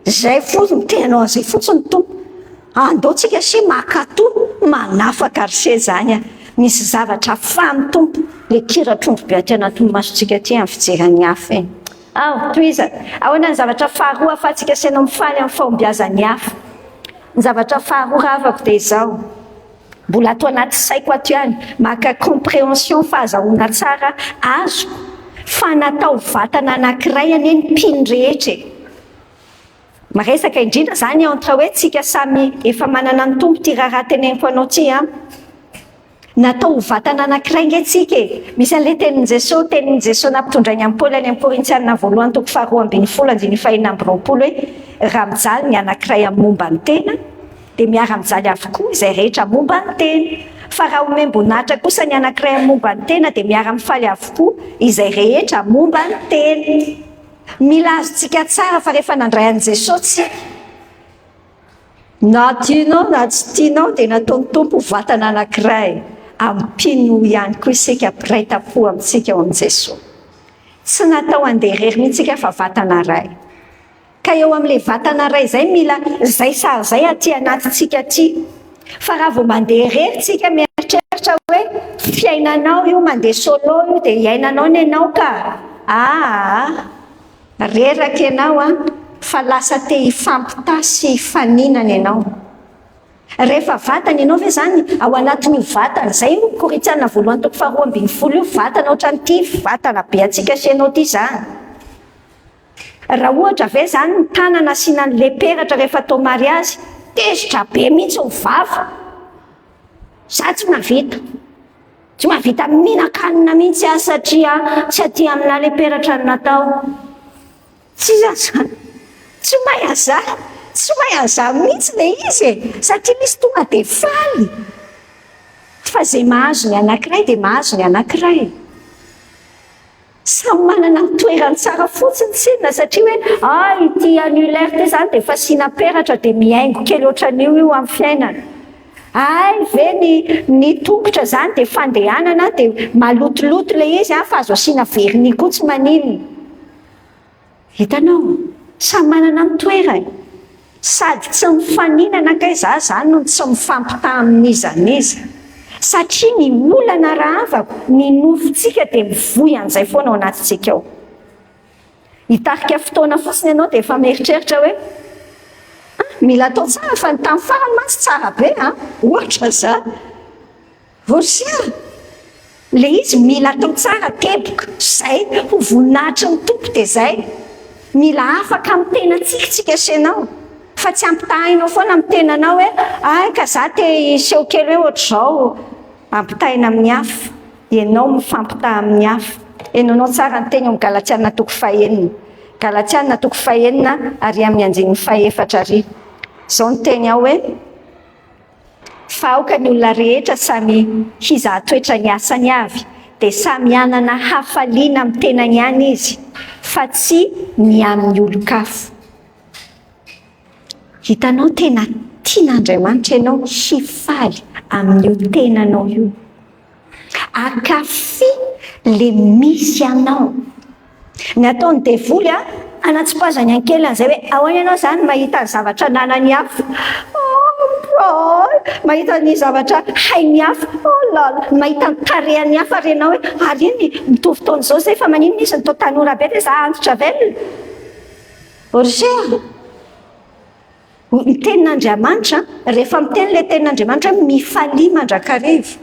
S1: Zay fotsiny tenao an'izay fotsiny tompo. Andaotsika sy makato manafaka ry zany a. Misy zavatra famy tompo. Le kiratrondro be aty anaty masontsika aty amin'ny fijeran'ny hafa eny. Toiza, ahoana ny zavatra faharoa ahafahantsika sainao mifaly amin'ny fahombiazan'ny hafa. Ny zavatra faharoa ravako dia izao. Mbola atao anaty saiko ato ihany, maka compréhension fahazahoana tsara azo fa natao vatana anankiray anie ny mpino rehetra. Maresaka indrindra zany entre hoe tsika samy efa manana ny tompo ty raha teneniko anao ty a. Natao vatana anankiray nge tsika e. Misy an'ilay tenin'i Jesosy nampitondra ny amin'ny Paoly any amin'ny Korintianina 2:2-9:20 hoe raha mijaly ny anankiray amin'ny momba ny tena dia miara mijaly avokoa izay rehetra momba ny tena. Fa raha omembonahitra kosa ny anankiray amin'ny momba ny tena dia miara mifaly avokoa izay rehetra momba ny tena. Mila azontsika tsara fa rehefa nandray an'i Jesosy na tianao na tsy tianao dia nataony tompo vatana anankiray ampino ihany koa isika ampiray-tapo amintsika ao amin'i Jesosy. Tsy natao handeha irery mihitsika fa vatana ray. Ka eo amin'ilay vatana ray izay mila zay sary zay aty anatintsika aty. Fa raha vao mandeha irery tsika mieritreritra hoe fiainanao io mandeha solo io dia iainanao ny ianao ka reraka ianao a, fa lasa te hifampitasy hifaninana ianao. Rehefa vatana ianao ve zany ao anatin'io vatana zay Korintianina 1:2-20 io vatana ohatran'ity vatana be atsika sy ianao ty zany. Raha ohatra ve zany ny tanana asiana an'le peratra rehefa atao mariazy tezitra be mihitsy ny vava, za tsy mahavita mihinan-kanina mihitsy aho satria tsy aty amina le peratra ny natao. Tsy mahay za mihitsy le izy e, satria misy tonga dia faly. Fa zay mahazo ny anankiray dia mahazo ny anankiray. Samy manana ny toerany tsara fotsiny tsinona, satria hoe ity annulaire ty zany dia efa asiana peratra dia mihaingo kely ohatran'io io amin'ny fiainana. Ve ny tongotra zany dia fandehanana dia malotoloto le izy fa azo asiana vernis koa tsy maninona. Hitanao, samy manana ny toerany. Sady tsy mifaninana kay zany no tsy mifampitaha amin'iza n'iza. Satria ny olana raha avako, ny nofontsika dia mivoy an'izay foana ao anatintsika ao. Hitarika fotoana fotsiny ianao dia efa mieritreritra hoe mila atao tsara fa ny tamin'ny farany mantsy tsara be ohatra za vosia le izy mila atao tsara teboka zay ho voninahitry ny tompo de zay mila afaka amin'ny tena tsikitsika senao fa tsy ampitahinao foana amin'ny tenanao hoe ay ka za te iseho kely hoe ohatra zao ampitahina amin'ny hafa ianao mifampitaha amin'ny hafa enonao tsara ny teny eo amin'ny Galatiana toko fahaenina Galatiana toko fahaenina ary amin'ny andininy fahaefatra ary zao ny teny ao hoe fa aoka ny olona rehetra samy hiza-toetra ny asany avy dia samy anana hafaliana amin'ny tenany ihany izy fa tsy ny amin'ny olon-kafo. Hitanao tena tian'Andriamanitra ianao hifaly amin'io tenanao io, akafy le misy anao. Ny ataony devoly anatsipazany ankely an'izay hoe ahoana ianao zany mahita ny zavatra nanany hafa, mahita ny zavatra hainy hafa, mahita ny tareany hafa renao hoe ary iny mitovy taon'izao zay fa manino nisy ny tao tanora be dia za antitra velona orgea. Ny tenin'Andriamanitra rehefa miteny le tenin'Andriamanitra mifalia mandrakarivo,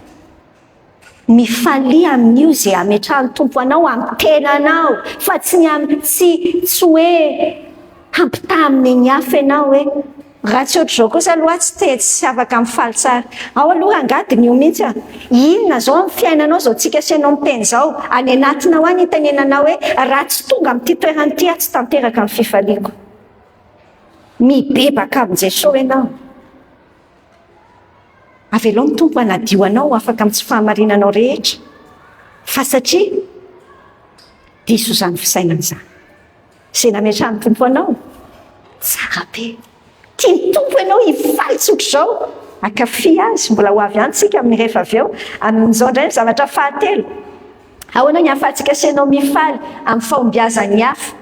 S1: mifalia amin'io zay ametrahan'ny tompo anao amin'ny tenanao fa tsy hoe hampitaha amin'ny hafa ianao hoe raha tsy ohatr'izao kosa aloha tsy afaka mifaly tsara ao aloha angadiny io mihitsy inona zao amin'ny fiainanao zao tsika senao miteny zao any anatinao any itenenanao hoe raha tsy tonga amin'ity toerany ity tsy tanteraka amin'ny fifaliako, mibebaka amin'i Jesosy ianao. Avelao ny tompo anadio anao afaka amin'ny tsy fahamarinanao rehetra fa satria diso zany fisainana zany zay nametrahan'ny tompo anao tsara be. Tiany tompo ianao hifaly tsotro zao, akafy azy. Mbola ho avy any tsika amin'ny rehefa avy eo amin'izao indray ny zavatra fahatelo. Ahoana ny ahafahantsika senao mifaly amin'ny fahombiazan'ny hafa?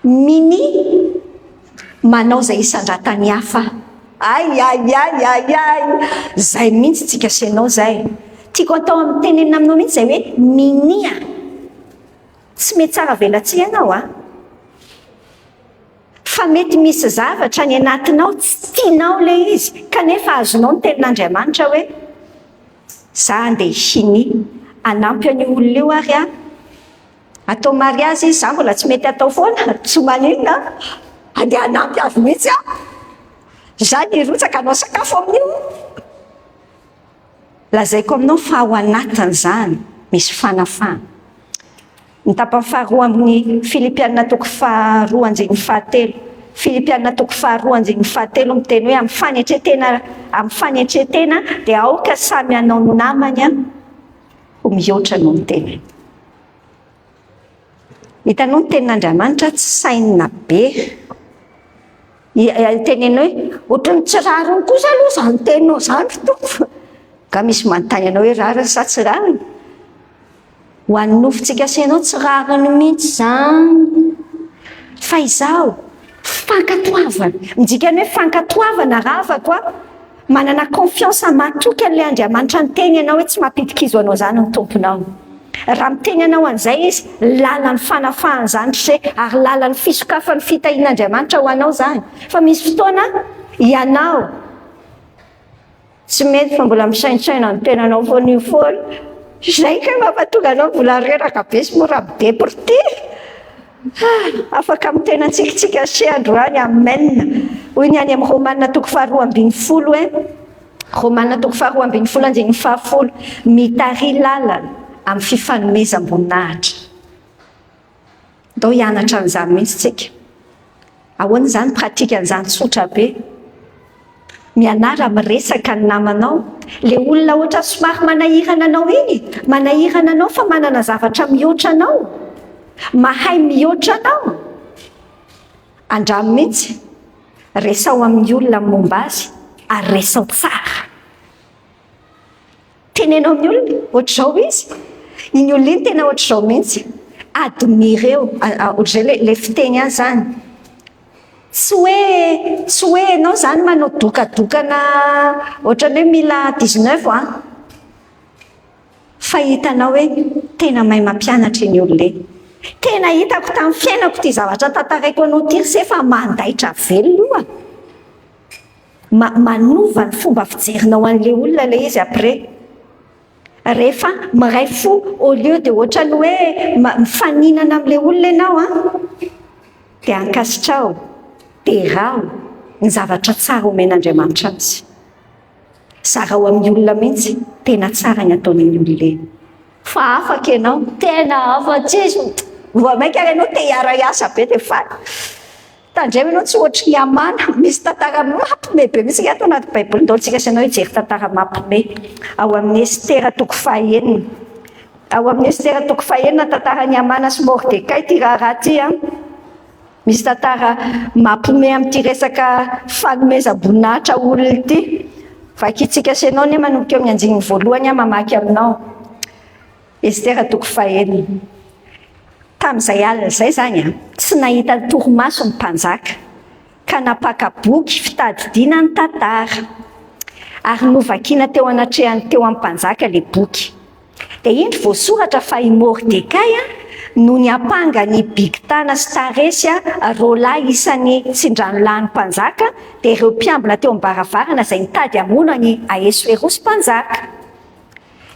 S1: Mini manao zay isandratany hafa. Ay zay mihitsy tsika senao zay tiako atao amin'ny tenenina aminao mihitsy zay hoe minia tsy mety tsara velatsia ianao fa mety misy zavatra ny anatinao tsy tianao le izy kanefa azonao ny tenin'Andriamanitra hoe za andeha hiny anampy an'io olona io ary atao mariazy izy za mbola tsy mety atao foana tsy maninona andeha anampy azy mihitsy za nirotsaka anao sakafo amin'io lazaiko aminao fa ao anatin'izany misy fanafana. Ny tapany faharoa amin'ny Filipianina toko faharoa andininy fahatelo, Filipianina toko faharoa andininy fahatelo miteny hoe amin'ny fanetretena dia aoka samy anao namany ho mihoatra noho ny tenany. Hitanao ny tenin'Andriamanitra tsy sainina be. Tenenao hoe ohatrany tsy rariny kosa aloha zany teninao zany tompo ka misy manontany anao hoe rariny sa tsy rariny? Ho an'ny nofontsika senao tsy rariny mihitsy zany fa izao fankatoavana, midikany hoe fankatoavana raha afaka manana confiance matoky an'ilay Andriamanitra ny teny ianao hoe tsy mampitikizo anao zany ny tomponao. Raha miteny anao an'izay izy lalan'ny fanafahany zany se ary lalan'ny fisokafan'ny fitahian'Andriamanitra ho anao zany. Fa misy fotoana ianao tsy mety fa mbola misaintsaina ny tenanao foan'io foana zay ka mampatonga anao mbola reraka be sy mora be porty afaka amin'ny tenantsika se androany amen. Hoy ny any amin'ny Romanina toko faharoa ambin'ny folo hoe Romanina toko faharoa ambin'ny folo andininy fahafolo mitary lalana amin'ny fifanomezam-boninahitra. Ndao hianatra an'izany mihitsy tsika. Ahoana zany pratika an'izany tsotra be? Mianara miresaka ny namanao, le olona ohatra somary manahirana anao iny, manahirana anao fa manana zavatra mihoatra anao, mahay mihoatra anao. Andramo mihitsy, resao amin'ny olona momba azy, ary resao tsara. Tenenao amin'ny olona, ohatr'izao izy, iny olona iny tena ohatr'izao mihitsy, admireo, ohatr'izay le fiteny azy zany. Tsy hoe ianao zany manao dokadokana ohatrany hoe mila 19 fa hitanao hoe tena mahay mampianatra iny olona iny. Tena hitako tamin'ny fiainako ty zavatra tantaraiko anao ty se fa mandaitra velona io manova ny fomba fijerinao an'le olona le izy après rehefa miray fo au lieu de ohatrany hoe mifaninana am'le olona ianao de ankasitrao de rao ny zavatra tsara omen'Andriamanitra azy sarao amin'ny olona mihitsy tena tsara ny ataon'ny olona fa afaka ianao tena afa-tsisy vao mainka ianao te hiara-iasa be de faly tandremo ianao tsy ohatry ny amana misy tantara mampime be misy ato anaty baiboly ndaolitsika sanao hijery tantara mampime ao amin'ny Estera toko fahaenina ao amin'ny Estera toko fahaenina tantarany Amana sy Mordekay ty raha ty misy tantara mampime amin'ity resaka fanomezam-boninahitra olona ty vakitsika sanao ne manomboka eo amin'ny andinin'ny voalohany mamaky aminao Estera toko fahaenina tamin'izay alina izay zany tsy nahita torimaso ny mpanjaka ka napaka boky fitadidiana ny tantara ary novakiana teo anatrehany teo amin'ny mpanjaka le boky dia indro voasoratra fa i Mordekay no ny apangany Bigtana sy Taresy roalahy isan'ny tsindranolan'ny mpanjaka dia ireo mpiambina teo am-baravarana izay nitady hamono ny Ahasuerosy mpanjaka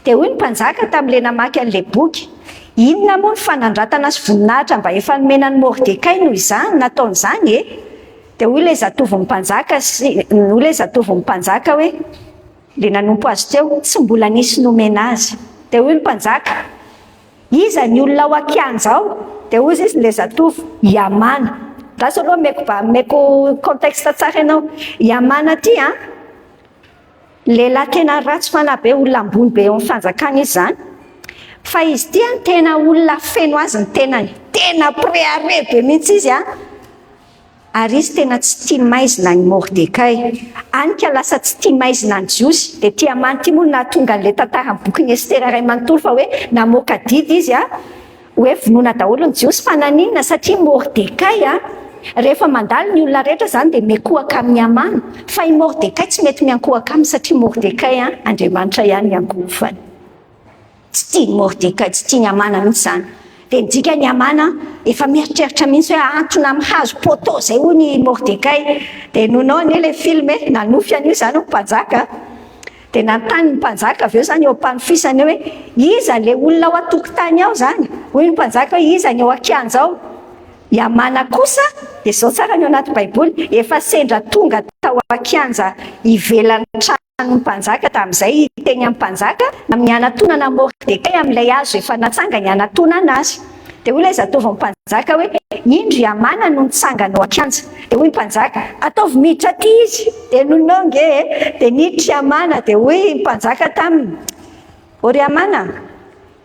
S1: dia hoy ny mpanjaka tamin'ile namaky an'le boky inona moa ny fanandratana sy voninahitra mba efa nomenan'ny Mordekay noho izany nataon'izany dia hoy ilay zatovy mpanjaka hoe le nanompo azy teo tsy mbola nisy nomena azy dia hoy ny mpanjaka iza ny olona ao akianja ao dia hoy izy le zatovy Iamana lasa aloha meko contexte tsara ianao Iamana ty lehilahy tena ratsy fanahy be olona ambony be eo amin'ny fanjakana izy zany fa izy ty tena olona feno azy ny tenany tena préare be mihitsy izy ary izy tena tsy tia maizina ny Mordekay anika lasa tsy tia maizina ny jiosy dia tia Amana ty moa nahatonga an'le tantarany boky ny Estera iray manontolo fa hoe namoaka didy izy hoe vonoina daholo ny jiosy fa naninona satria Mordekay rehefa mandalo ny olona rehetra zany dia miankohaka amin'ny Amana fa i Mordekay tsy mety miankohaka aminy satria Mordekay Andriamanitra ihany iangohofany tsy tia ny Mordekay tsy tia ny Amana mihitsy zany dia nidika ny Amana efa mieritreritra mihitsy hoe antony amin'ny hazo poto zay hoy ny Mordekay dia nonao anie le film nanofy an'io zany mpanjaka dia nantany ny mpanjaka avy eo zany eo ampanofisany hoe iza le olona ao atokotany ao zany hoy ny mpanjaka hoe iza ny ao akianja ao i Amana kosa dia zao tsara ny ao anaty baiboly efa sendra tonga tao akianja ivelan'ny trano mpanjaka tamin'izay teny amin'ny mpanjaka amin'ny anatonana Mordekay amin'ilay azo efa natsanga ny anatonana azy dia hoy ilay zatovy mpanjaka hoe indro i Amana no nitsangana ao akianja dia hoy mpanjaka ataovy miditra aty izy dia nonao nge dia niditra i Amana dia hoy mpanjaka taminy ory Amana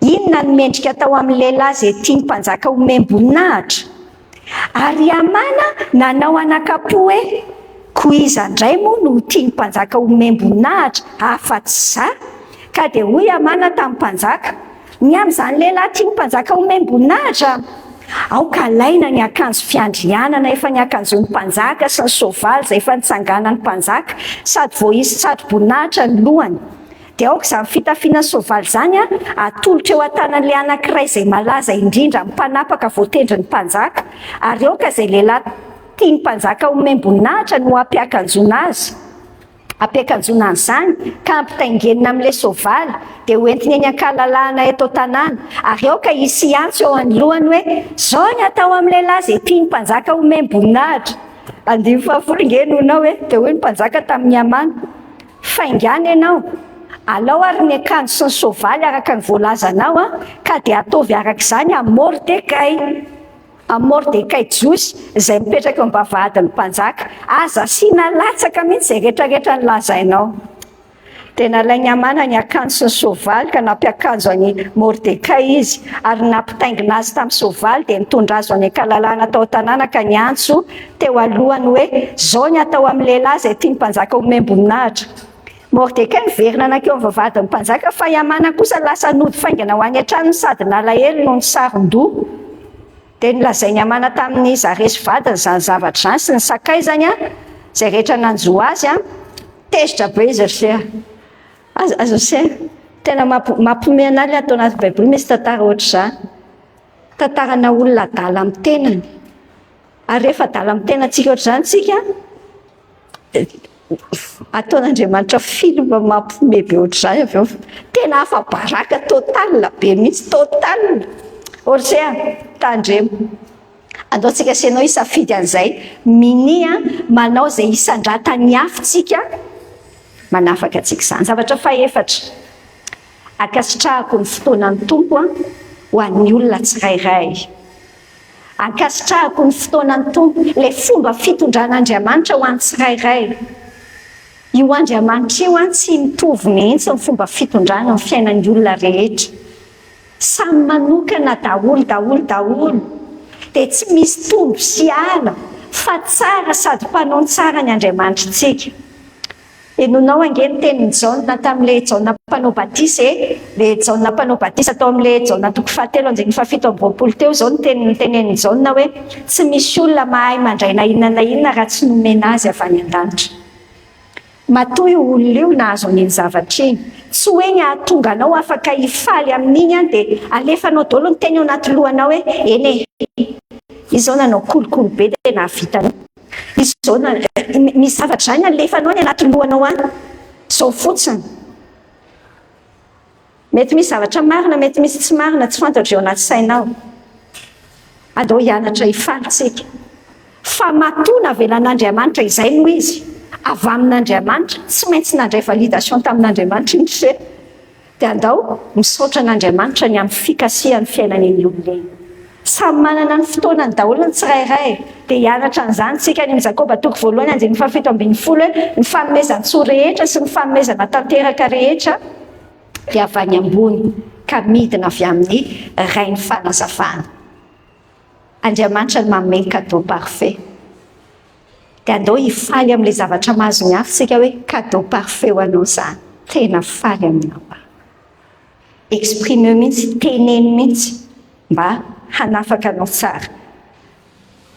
S1: inona ny mendrika tao amin'ny lehilahy zay tiany mpanjaka omem-boninahitra ary i Amana nanao anakapo hoe ko iza indray moa no tiany mpanjaka omem-boninahitra afa-tsy za ka dia hoy i Amana tamin'ny mpanjaka ny amin'izany lehilahy tiany mpanjaka omem-boninahitra aoka alaina ny akanjo fiandrianana efa ny akanjon'ny mpanjaka sy ny soavaly izay efa nitsanganan'ny mpanjaka sady voaisy sady voninahitra ny lohany dia aoka izany fitafiana soavaly zany atolotra eo an-tanan'ilay anankiray izay malaza indrindra mipanapaka voatendry ny mpanjaka ary aoka izay lehilahy tiany mpanjaka omem-boninahitra no ampiakanjona azy ampiakanjona an'izany ka ampitaingenina amin'ilay soavaly dia hoentiny eny ankalalahana eto tanàna ary aoka hisy antso eo anoloany hoe zao ny atao amin'ny lehilahy zay tiany mpanjaka omem-boninahitra 15 nge nonao hoe dia hoy ny mpanjaka tamin'ny Amana faingana ianao alao ary ny akanjo sy ny soavaly araka ny voalazanao ka dia ataovy araka izany amin'ny Mordekay jiosy izay mipetraka eo am-bavahadin'ny mpanjaka aza asiana latsaka mihitsy izay rehetrarehetra ny lazainao dia nalainy Amana ny akanjo sy ny soavaly ka nampiakanjo any Mordekay izy ary nampitaingina azy tamin'ny soavaly dia nitondra azy any ankalalahana tao tanàna ka ny antso teo alohany hoe zao ny atao amin'ny lehilahy izay tiany mpanjaka omem-boninahitra Mordekay niverina anakeo amin'ny vavahadin'ny mpanjaka fa i Amana kosa lasa nody faingana ho any an-tranony sady nalahelo noho ny saron-doha dia nilazainy Amana tamin'ny zaresy vadiny zany zavatra zany sy ny sakay zany izay rehetra nanjo azy tezitra be izy azo tena mampiomehy anazy atao anaty baiboly misy tantara ohatr'izany tantarana olona adala amin'ny tenany ary rehefa adala amin'ny tenantsika ohatr'izany tsika ataon'Andriamanitra film mampiomehy be ohatr'izany avy eo tena afa-baraka total be mihitsy total ohatr'izay tandremo andaontsika senao isafidy an'izay minia manao izay isandratan'ny afitsika manafaka antsika izany. Zavatra fahaefatra ankasitrahako ny fotoanan'ny tompo ho an'ny olona tsirairay. Ankasitrahako ny fotoanan'ny tompo ilay fomba fitondran'Andriamanitra ho an'ny tsirairay. Io Andriamanitra io tsy mitovy mihitsy ny fomba fitondrana ny fiainan'ny olona rehetra. Samy manokana daholo dia tsy misy tombo sy ala fa tsara sady mpanao tsara ny Andriamanitrantsika. Enonao ange ny tenin'ny Jaona tamin'ilay Jaona mpanao batisa ilay Jaona mpanao batisa tao amin'ilay Jaona toko 7:7 teo izao ny tenen'ny Jaona hoe tsy misy olona mahay mandray na inona raha tsy nomena azy avy any an-danitra. Matoy olona io nahazo an'iny zavatra iny. Tsy hoe ny ahatonga anao afaka hifaly amin'iny dia alefanao daholo ny teny ao anaty lohanao hoe eny izao nanao kolokolo be dia nahavitanao. Izao misy zavatra izany alefanao ny anaty lohanao any. Izao fotsiny. Mety misy zavatra marina, mety misy tsy marina, tsy fantatro eo anaty sainao. Andao hianatra hifalitsika. Fa matoa navelan'Andriamanitra izay no izy. Avy amin'Andriamanitra, tsy maintsy nandray validation tamin'Andriamanitra iny se. Dia andao misaotra an'Andriamanitra ny amin'ny fikasihan'ny fiainan'iny olona iny. Samy manana ny fotoanany daholo ny tsirairay. Dia hianatra an'izany tsika ny Jakoba 1:7 ny fanomezan-tsoa rehetra sy ny fanomezana tanteraka rehetra dia avy any ambony ka midina avy amin'ny rainy fanazavana. Andriamanitra ny manome cadeau parfait. Dia andao hifaly amin'ilay zavatra mahazo ny hafa tsika hoe cadeau parfait ho anao izany. Tena faly aminao. Exprime mihitsy, teneno mihitsy mba hanafaka anao tsara.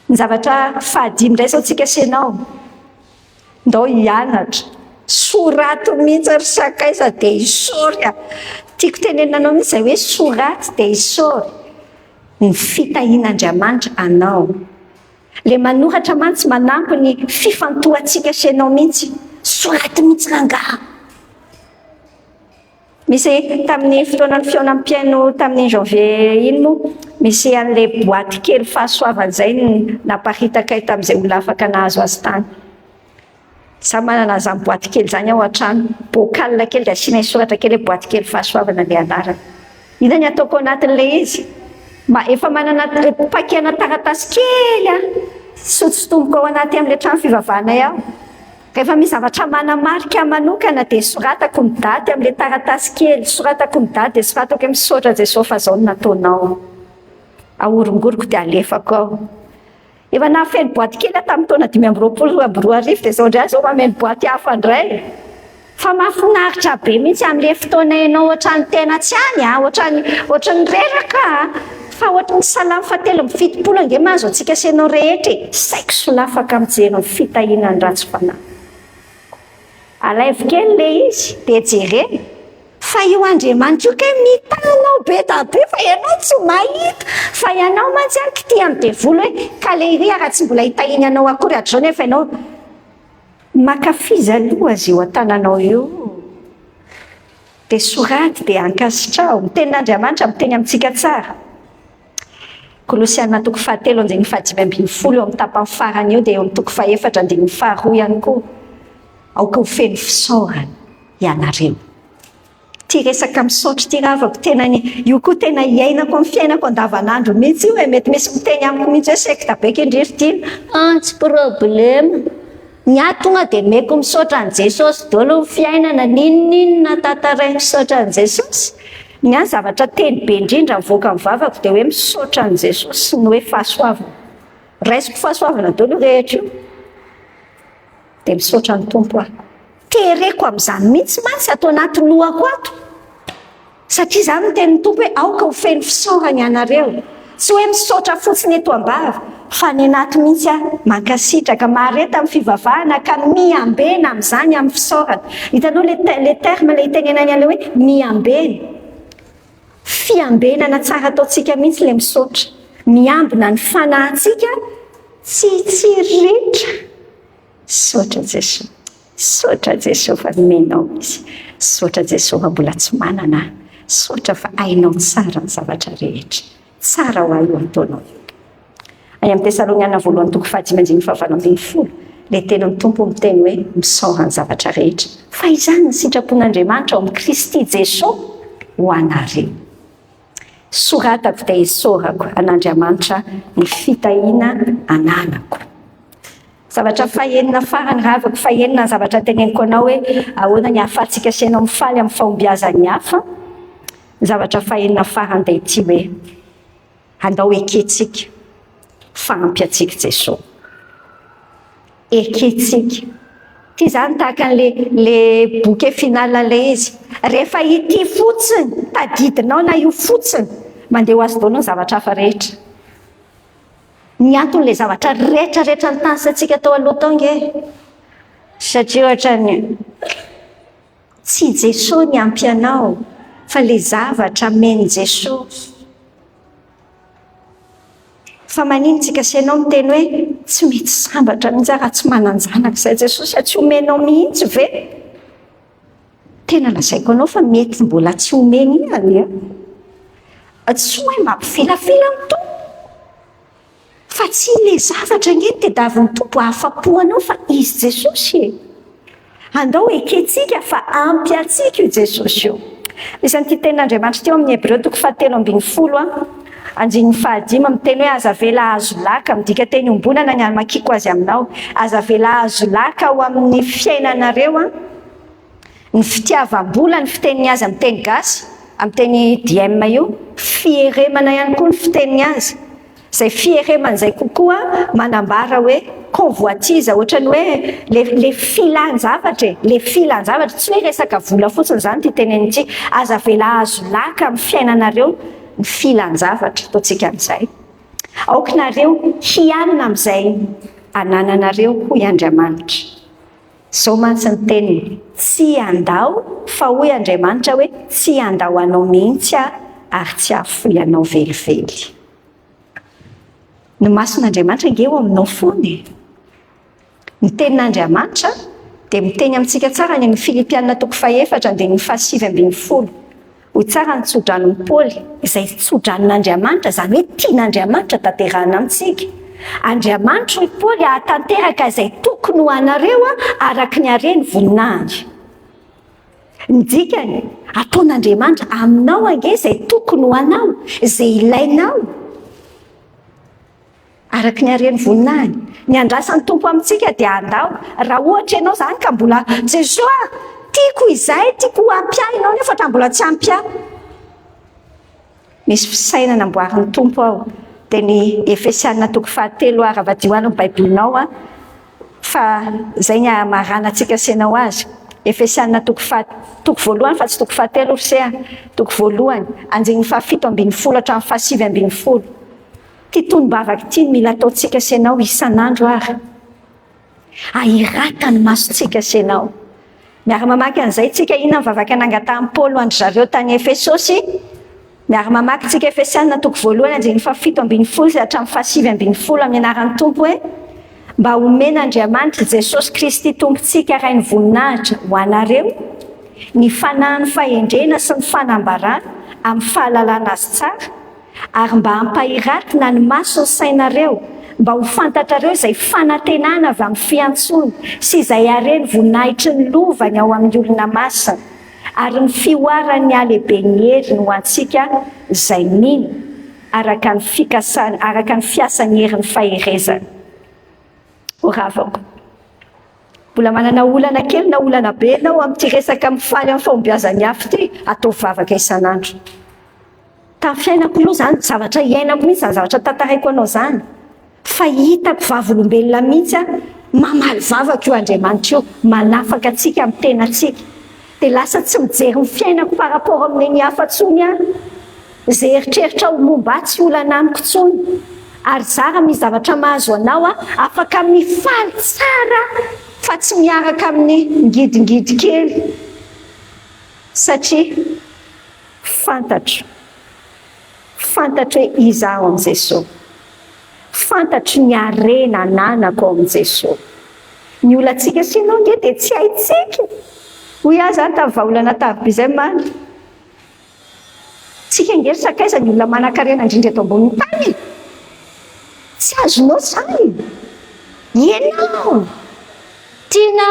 S1: Ny zavatra fahadimy indray izao tsika senao. Ndao hianatra. Sorato mihitsy ary sakaiza dia hisory. Tiako tenenanao mihitsy izay hoe sorato dia hisory. Ny fitahian'Andriamanitra anao. Le manoratra mantsy manampy ny fifantohantsika senao mihitsy. Sorato mihitsy rangaha. Misy tamin'ny fotoanan'ny fiainam-piaino tamin'ny janvier iny moa, misy an'ilay boaty kely fahasoavan'izay naparitaka tamin'izay olona afaka nahazo azy tany. Samy manana izany boaty kely izany ao an-trano. Bocal kely dia asiana soratra kely hoe boaty kely fahasoavana ilay anarany. Ina ny ataoko anatin'ilay izy? Efa manana pakena taratasy kely sototomboka ao anaty amin'ilay trano fivavahana ao. Rehefa misy zavatra manamarika manokana dia soratako ny daty amin'ilay taratasy kely, soratako ny daty dia soratako misaotra Jesosy fa izao no nataonao. Ahorongoroko dia alefako ao. Efa nahafeno boaty kely tamin'ny taona 2024 dia izao indray izao mameno boaty hafa indray. Fa mahafinaritra be mihitsy amin'ilay fotoana ianao ohatran'ny tena tsy any, ohatran'ny reraka. Fa ohatran'ny Salamo 7:7 ange mahazo antsika senao rehetra. Saiko solafaka mijery ny fitahianany ratsy fanahy. Alaivo kely ilay izy dia jerena. Fa io Andriamanitra io kay mitanao be da be fa ianao tsy mahita. Fa ianao mantsy ty amin'ny devoly hoe kaleria raha tsy mbola hitahiny anao akory atr'izao nefa ianao makafizy aloha azy io an-tananao io. Dia soraty dia ankasitrao. Mitenin'Andriamanitra miteny amintsika tsara. Kolosiana 4:7-5 eo amin'ny tapany farany eo dia eo amin'ny 4:2 ihany koa. Aoka ho feno fisaorana ianareo. Ty resaka misaotra ty ravako tena io koa tena iainako amin'ny fiainako andavanandro mihitsy io. Mety misy miteny amiko mihitsy hoe sekta be kindririty. Tsy problema. Ny tonga dia meko misaotra an' Jesosy daholo ny fiainana ninona tantaraiko misaotra an' Jesosy. Ny any zavatra teny be indrindra mivoaka amin'ny vavako dia hoe misaotra an' Jesosy sy ny hoe fahasoavana. Raisiko fahasoavana daholo rehetra io. Dia misaotra ny tompo aho. Tereko amin'izany mihitsy mantsy atao anaty lohako ato. Satria izany no tenin'ny tompo hoe aoka ho feno fisaorana ianareo. Tsy hoe misaotra fotsiny eto am-bava, fa ny anaty mihitsy mankasitraka mareta amin'ny fivavahana ka miambena amin'izany amin'ny fisaorana. Hitanao le terme le itenenany an'ilay hoe miambena. Fiambenana tsara ataontsika mihitsy ilay misaotra. Miambina ny fanahintsika tsy ritra. Saotra Jesosy. Sotra Jesosy fa nomenao izy. Sotra Jesosy fa mbola tsy manana. Sotra fa hainao tsara ny zavatra rehetra. Tsara ho ahy io ataonao. Any amin'ny Tesaloniana voalohany toko 5:20 le tenin'ny Tompo miteny hoe misaora ny zavatra rehetra. Fa izany ny sitrapon'Andriamanitra ao amin'ny Kristy Jesosy ho anareo. Soratako dia isaorako an'Andriamanitra ny fitahiana ananako. Zavatra fahenina farany ravako fahenina ny zavatra teneniko anao hoe ahoana ny ahafahantsika sainao mifaly amin'ny fahombiazan'ny hafa. Ny zavatra fahenina farany dia ity hoe andao eketsika fanampy antsika Jesosy. Eketsika. Ty zany tahaka le boky final le izy. Rehefa ity fotsiny, tadidinao na io fotsiny, mandeha ho azy daonao ny zavatra hafa rehetra. Ny anton'ilay zavatra rehetrarehetra ny tanisantsika tao aloha tao nge. Satria ohatrany tsy Jesosy ny ampy anao, fa le zavatra meny Jesosy. Fa manintsika sainao miteny hoe tsy mety sambatra mihitsy raha tsy mananjanaka izay Jesosy tsy omenao mihitsy ve? Tena lazaiko anao fa mety mbola tsy omeny ihany. Tsy hoe mampifilafila amin'ny Tompo. Fa tsy le zavatra nge tediavin'ny Tompo ahafapo anao fa izy Jesosy. Andao eketsika fa ampy antsika io Jesosy io. Misy an'ity tenin'Andriamanitra teo amin'ny Hébreux toko 7:20 Andininy 5 miteny hoe aza vela azo laka, midika teny ombonana ny amakiko azy aminao. Aza vela azo laka ao amin'ny fiainanareo ny fitiavam-bola, ny fiteniny azy amin'ny teny gasy, amin'ny teny DM io, fieremana ihany koa ny fiteniny azy. Zay fieremana zay kokoa manambara hoe convoitise, ohatrany hoe le filan-javatra, le filan-javatra, tsy hoe resaka vola fotsiny zany ty teneny ity. Aza vela azo laka amin'ny fiainanareo ny filan-javatra, ataontsika amin'izay. Aokinareo hianina amin'izay anananareo hoy Andriamanitra. Zao mantsy ny teniny, tsy andao, fa hoy Andriamanitra hoe tsy andao anao mihitsy ary tsy ahafoy anao velively. Ny mason'Andriamanitra nge eo aminao foana. Ny tenin'Andriamanitra dia miteny amintsika tsara ny Filipianina toko 4:7-10. Hoy tsara ny tso-dranon'i Paoly, izay tso-dranon'Andriamanitra, izany hoe tian'Andriamanitra tanterahana amintsika. Andriamanitra hoy Paoly ahatanteraka izay tokony ho anareo araka ny hareny voninahitra. Ny dikany ataon'Andriamanitra aminao ange izay tokony ho anao, izay ilainao araka ny hareny voninahitra. Ny andrasan'ny Tompo amintsika dia andao. Raha ohatra ianao zany ka mbola Jesosy tiako izay, tiako ampia ianao nefa fa mbola tsy ampia. Misy fisainana amboarin'ny Tompo ao. Dia ny Efesianina toko 7 ary avadio any Baibolinao fa zay ny amarana antsika sainao azy. Efesianina toko 1 fa tsy toko 7 se toko 1 andininy 7:20 hatramin'ny 7:20. Ty tonom-bavaka ity mila ataontsika sainao isan'andro ary. Ahirata ny masontsika sainao. Miara-mamaky an'izay tsika inona ny vavaka nangatahany Paoly andry zareo tany Efesosy. Miara-mamaky tsika Efesianina toko 1 andininy 7:20 hatramin'ny 7:20 amin'ny anaran'ny Tompo hoe mba omen'Andriamanitra Jesosy Kristy Tompontsika rainy voninahitra ho anareo ny fanahiny fahendrena sy ny fanambarana amin'ny fahalalana azy tsara, ary mba hampahiratina ny maso ny sainareo, mba ho fantatrareo izay fanantenana avy amin'ny fiantsony sy izay hareny voninahitry ny lovany ao amin'ny olona masina, ary ny fioaran'ny alehiben'ny heriny ho antsika izay mino araka ny fiasan'ny herin'ny faherezana. Oravako. Mbola manana olana kely na olana be ianao amin'ity resaka mifaly amin'ny fahombiazan'ny hafa ity, atao vavaka isan'andro. Tamin'ny fiainako aloha zany, zavatra iainako mihitsy zany, zavatra tantaraiko anao zany. Fa hitako vavolombelona mihitsy mamaly vavaka io Andriamanitra io, manafaka antsika amin'ny tenantsika. Dia lasa tsy mijery ny fiainako par rapport amin'ny hafa ntsony izay eritreritra ho momba tsy olana amiko ntsony. Ary zara misy zavatra mahazo anao afaka mifaly tsara fa tsy miaraka amin'ny ngidingidy kely. Satria fantatro hoe iza aho amin'i Jesosy. Fantatro ny harena ananako ao amin'i Jesosy. ny olantsika sinao nge dia tsy haitsika hoy aza tavaolana tavybe izay maly tsika ngery sakaiza ny olona manan-karena indrindra eto ambonin'ny tany tsy azonao zany ianao tiana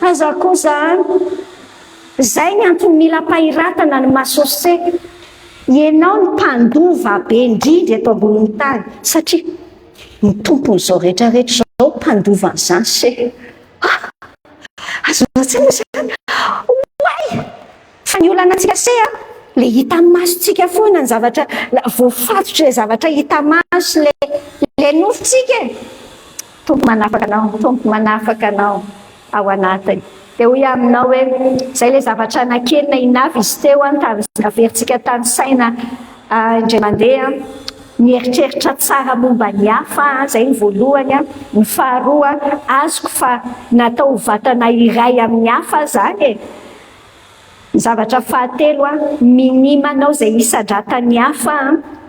S1: azako zany zay ny antony mila mpahiratana ny masose ianao ny mpandova be indrindra eto ambonin'ny tany satria ny tompon'izao rehetrarehetra zao mpandova n'izany se azonatsena zany oay fa ny olanantsika se a le hita masontsika foana ny zavatra voafatotra le zavatra hita maso le nofotsika tompo manafaka anao ao anatiny dia hoy aminao hoe zay le zavatra nakelina inavy izy teo averintsika tany saina indray mandeha mieritreritra tsara momba ny hafa zay ny voalohany ny faharoa azoko fa natao vatana iray amin'ny hafa zany e ny zavatra fahatelo minimanao zay isadratany hafa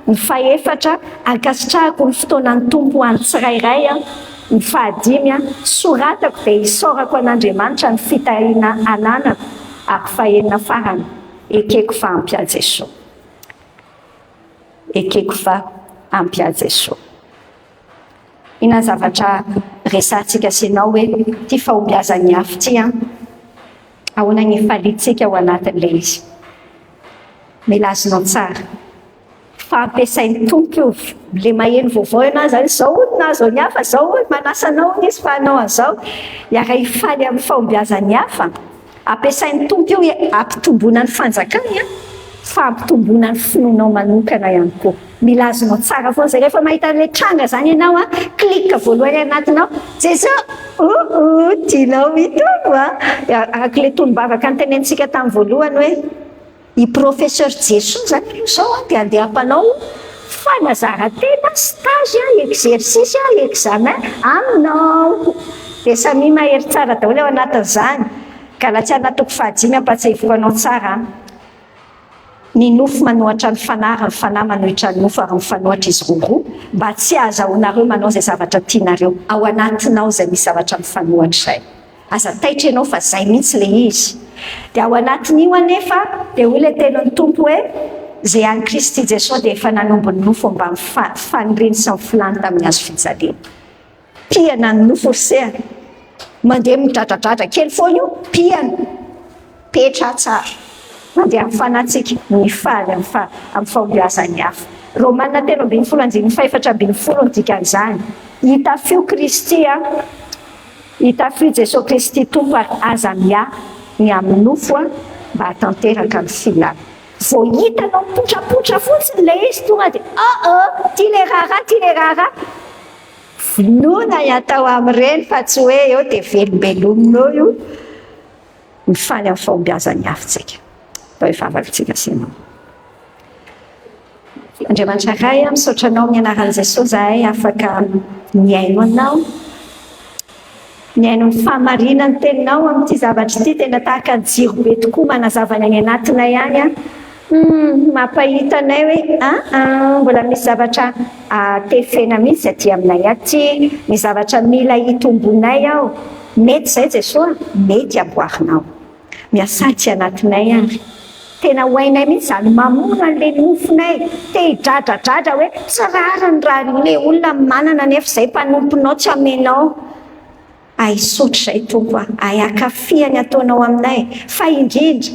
S1: ny faefatra ankasitrahako ny fotoanany tompo any tsirairay ny fahadimy soratako dia isorako an'Andriamanitra ny fitahina ananako ary fahenina farany ekeko fa ampia Jesosy ekeko fa ampia Jesosy ina zavatra resantsika sinao hoe ty fahombiazany hafa ty ahoana ny falitsika ao anatin'le izy milazonao tsara fampiasain'ny tompo io le maheno vaovao ianao zany zao nazo ny hafa zao manasanao izy fa anao an'izao iara hifaly amin'ny fahombiazany hafa ampiasain'ny tompo io ampitombona ny fanjakany fa ampitombona ny finoanao manokana ihany koa milazonao tsara foana zay rehefa mahita le tranga zany ianao klika voalohany anatinao Jesosy tianao mitombo araka le tolombavaka ny tenentsika tamin'ny voalohany hoe i professeur Jesosy zany io zao dia andeha ampanao fanazaran-tena stage exercice examen aminao dia samy mahery tsara daholo ao anatin'izany ka raha tsy anatoko fahadimy ampatsahivoko anao tsara ny nofo manohatra ny fanahy fanahy manohitra ny nofo ary mifanohatra izy roaroa mba tsy azahoanareo manao zay zavatra tianareo ao anatinao zay misy zavatra mifanohatra zay aza taitra ianao fa zay mihitsy le izy dia ao anatin'io anefa dia hoy le tenon'ny tompo hoe zay any Kristy Jesosy dia efa nanombony nofo mba faniriny sy mifilany tamin'ny hazo fijaliana piana ny nofo se mandeha midradradratra kely foana io piana petra tsara mandeha amin'ny fanatsika mifaly amin'ny fahombiazany hafa Romana 13:24 dikan'izany hitafio Kristy hitafio Jesosy Kristy tompo ary aza miahy ny amin'ny nofo mba hatanteraka ny filana vao hitanao mipotrapotra fotsiny le izy tonga dia ty le rara vonona atao amin'ireny fa tsy hoe eo dia velombelominao io mifaly amin'ny fahombiazany hafantsika atao hivavakatsika sinao Andriamanitra ray misaotra anao amin'ny anaran'i Jesosy zahay afaka miaino anao miaino ny fahamarinany teninao amin'ity zavatra ity tena tahaka ny jiro be tokoa manazavana any anatina ihany mampahita anay hoe mbola misy zavatra tefena mihitsy aty aminay aty ny zavatra mila hitombonay ao mety zay Jesosy mety aboarinao miasaty anatinay any tena hoainay mihitsy zany mamona an'le nofonay te hidradradratra hoe tsy rarany raha le olona manana nefa zay mpanomponao tsy amenao aisotry zay tompo ay akafiany ataonao aminay fa indrindra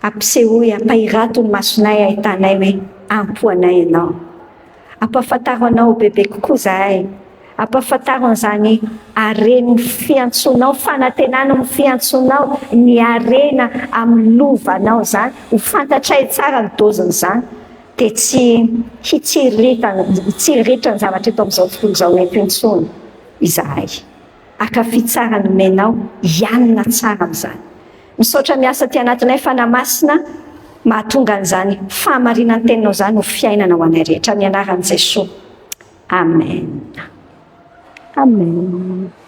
S1: ampisehoy ampahirato ny masonay ahitanay hoe ampoanay ianao ampahafantaro anao bebe kokoa zahay ampahafantaro an'izany areny fiantsonao fanantenana ny fiantsonao ny arena amin'ny lovanao zany ho fantatray tsara ny dozin'izany dia tsy hitsiriritany zavatra eto amin'izao tontolo izao empintsony izahay akafi tsara ny menao ianina tsara amin'izany misaotra miasa ty anatinay fanamasina mahatonga an'izany fahamarinany teninao zany ho fiainana ho anay rehetra amin'ny anaran'i Jesosy amen amen